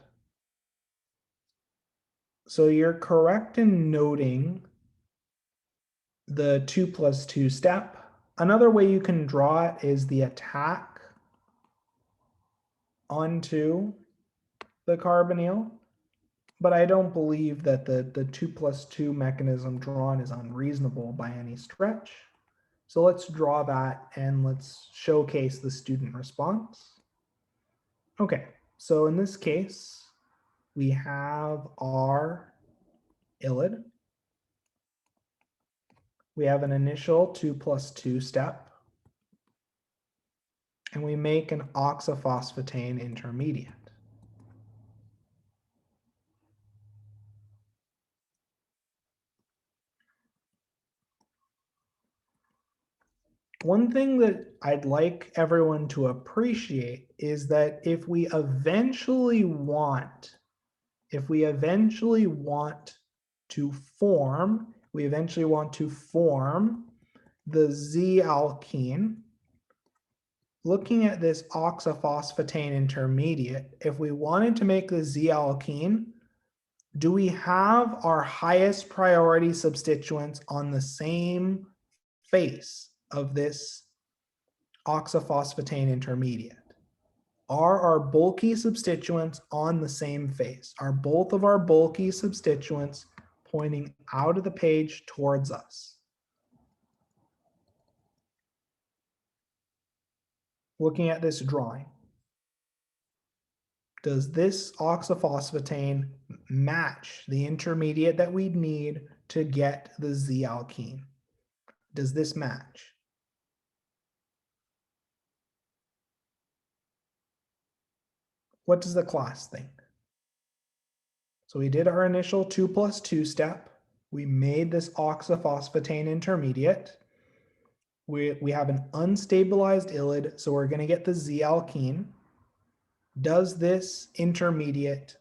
So you're correct in noting the 2+2 step. Another way you can draw it is the attack onto the carbonyl, but I don't believe that the 2+2 mechanism drawn is unreasonable by any stretch. So let's draw that and let's showcase the student response. Okay, so in this case, we have our ylid. We have an initial 2+2 step. And we make an oxaphosphetane intermediate. One thing that I'd like everyone to appreciate is that if we eventually want to form the Z alkene, looking at this oxaphosphetane intermediate, if we wanted to make the Z alkene, do we have our highest priority substituents on the same face of this oxaphosphetane intermediate? Are our bulky substituents on the same face? Are both of our bulky substituents pointing out of the page towards us? Looking at this drawing, does this oxaphosphetane match the intermediate that we'd need to get the Z alkene? Does this match? What does the class think? So we did our initial 2+2 step. We made this oxaphosphetane intermediate. We have an unstabilized ylid, so we're going to get the Z alkene. Does this intermediate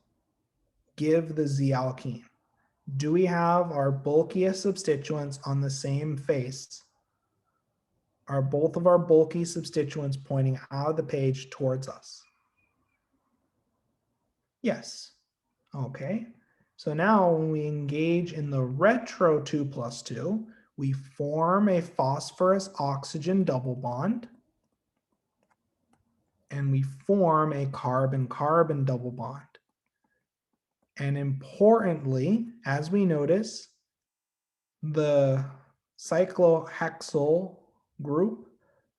give the Z alkene? Do we have our bulkiest substituents on the same face? Are both of our bulky substituents pointing out of the page towards us? Yes. Okay. So now when we engage in the retro 2+2, we form a phosphorus oxygen double bond. And we form a carbon-carbon double bond. And importantly, as we notice, the cyclohexyl group,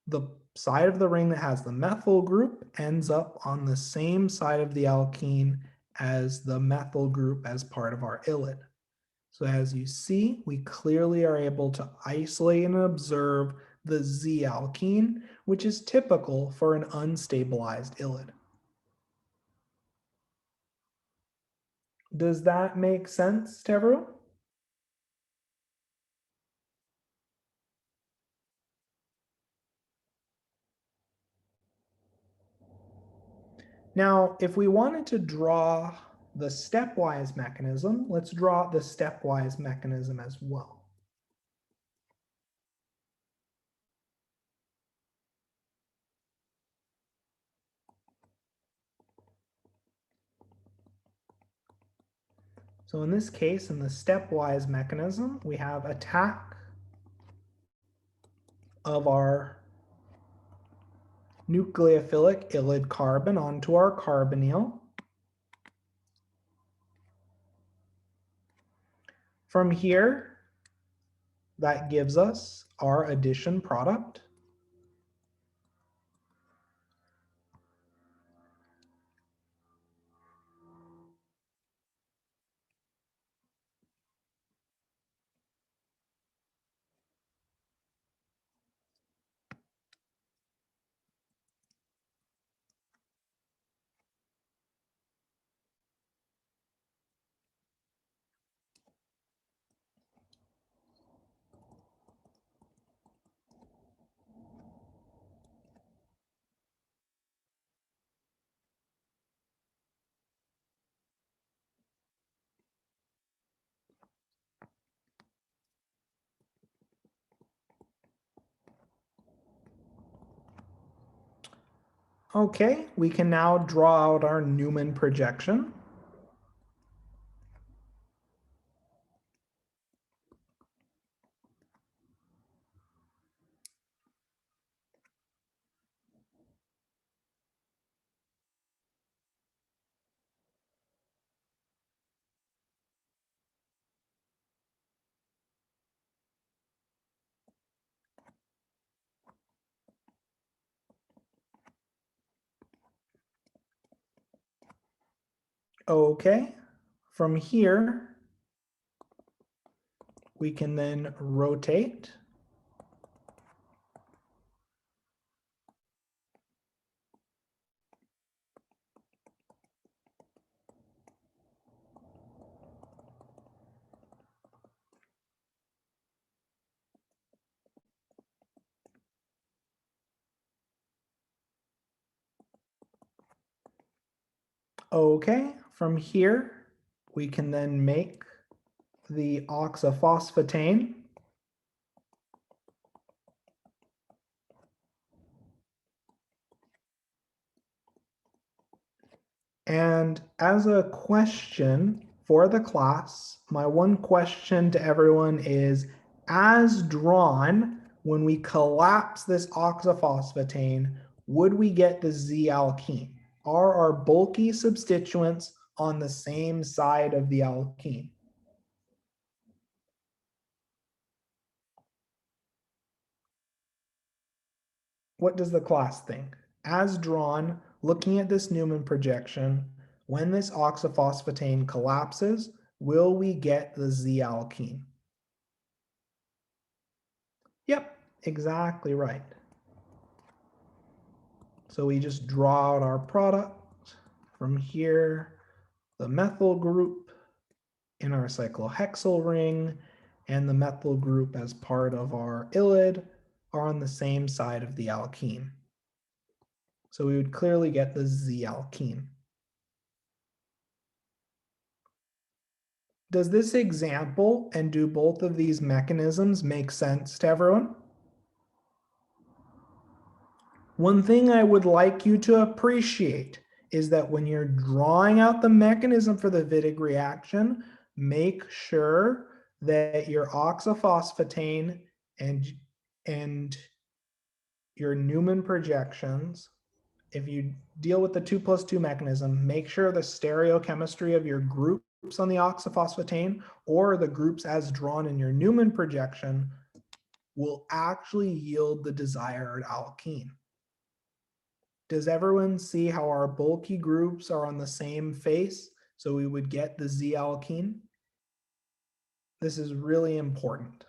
the side of the ring that has the methyl group, ends up on the same side of the alkene as the methyl group as part of our ylid. So as you see, we clearly are able to isolate and observe the Z alkene, which is typical for an unstabilized ylid. Does that make sense to everyone? Now, if we wanted to draw the stepwise mechanism, let's draw the stepwise mechanism as well. So in this case, in the stepwise mechanism, we have attack of our nucleophilic ylid carbon onto our carbonyl. From here, that gives us our addition product. Okay, we can now draw out our Newman projection. Okay, from here, we can then rotate. Okay, from here, we can then make the oxaphosphatane. And as a question for the class, my one question to everyone is, as drawn, when we collapse this oxaphosphatane, would we get the Z-alkene? Are our bulky substituents on the same side of the alkene? What does the class think? As drawn, looking at this Newman projection, when this oxaphosphatane collapses, will we get the Z-alkene? Yep, exactly right. So we just draw out our product from here, the methyl group in our cyclohexyl ring, and the methyl group as part of our ylid are on the same side of the alkene. So we would clearly get the Z-alkene. Does this example and do both of these mechanisms make sense to everyone? One thing I would like you to appreciate is that when you're drawing out the mechanism for the Wittig reaction, make sure that your oxaphosphatane and your Newman projections, if you deal with the 2+2 mechanism, make sure the stereochemistry of your groups on the oxaphosphatane or the groups as drawn in your Newman projection will actually yield the desired alkene. Does everyone see how our bulky groups are on the same face? So we would get the Z-alkene. This is really important.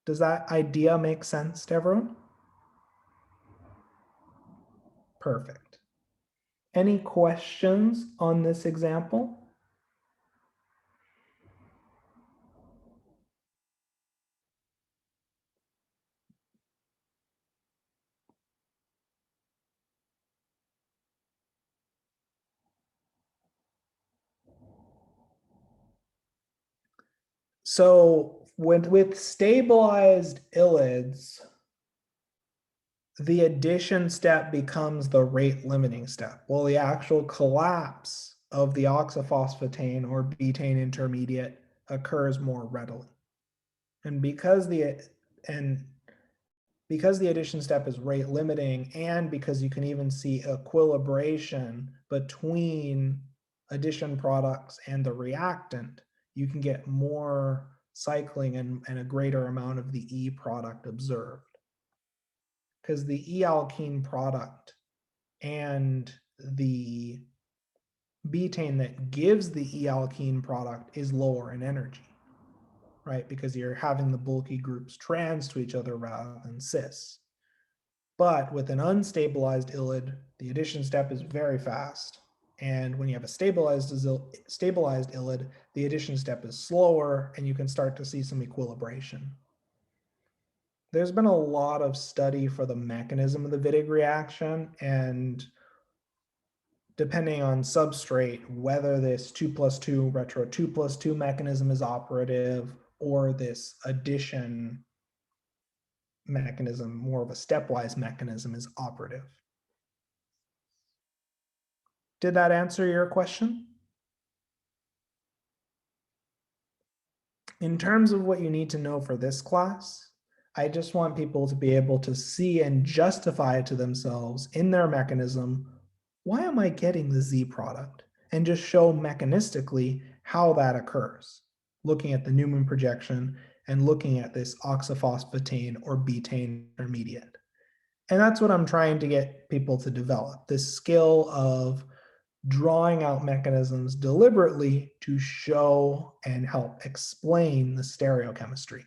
Does that idea make sense to everyone? Perfect. Any questions on this example? So with stabilized ylids, the addition step becomes the rate limiting step. Well, the actual collapse of the oxyphosphatane or betaine intermediate occurs more readily. And because the addition step is rate limiting, and because you can even see equilibration between addition products and the reactant, you can get more cycling and a greater amount of the E product observed. Because the E alkene product and the betaine that gives the E alkene product is lower in energy, right? Because you're having the bulky groups trans to each other rather than cis. But with an unstabilized ylid, the addition step is very fast. And when you have a stabilized ylid, the addition step is slower, and you can start to see some equilibration. There's been a lot of study for the mechanism of the Wittig reaction, and depending on substrate, whether this 2+2 retro 2+2 mechanism is operative or this addition mechanism, more of a stepwise mechanism, is operative. Did that answer your question? In terms of what you need to know for this class, I just want people to be able to see and justify to themselves in their mechanism, why am I getting the Z product? And just show mechanistically how that occurs, looking at the Newman projection and looking at this oxyphosphatane or betaine intermediate. And that's what I'm trying to get people to develop, this skill of drawing out mechanisms deliberately to show and help explain the stereochemistry.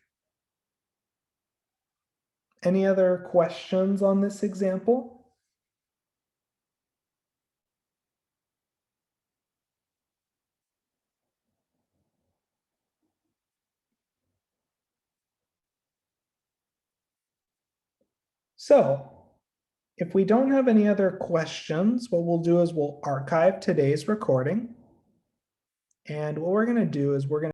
Any other questions on this example? So, if we don't have any other questions, what we'll do is we'll archive today's recording. And what we're going to do is we're going to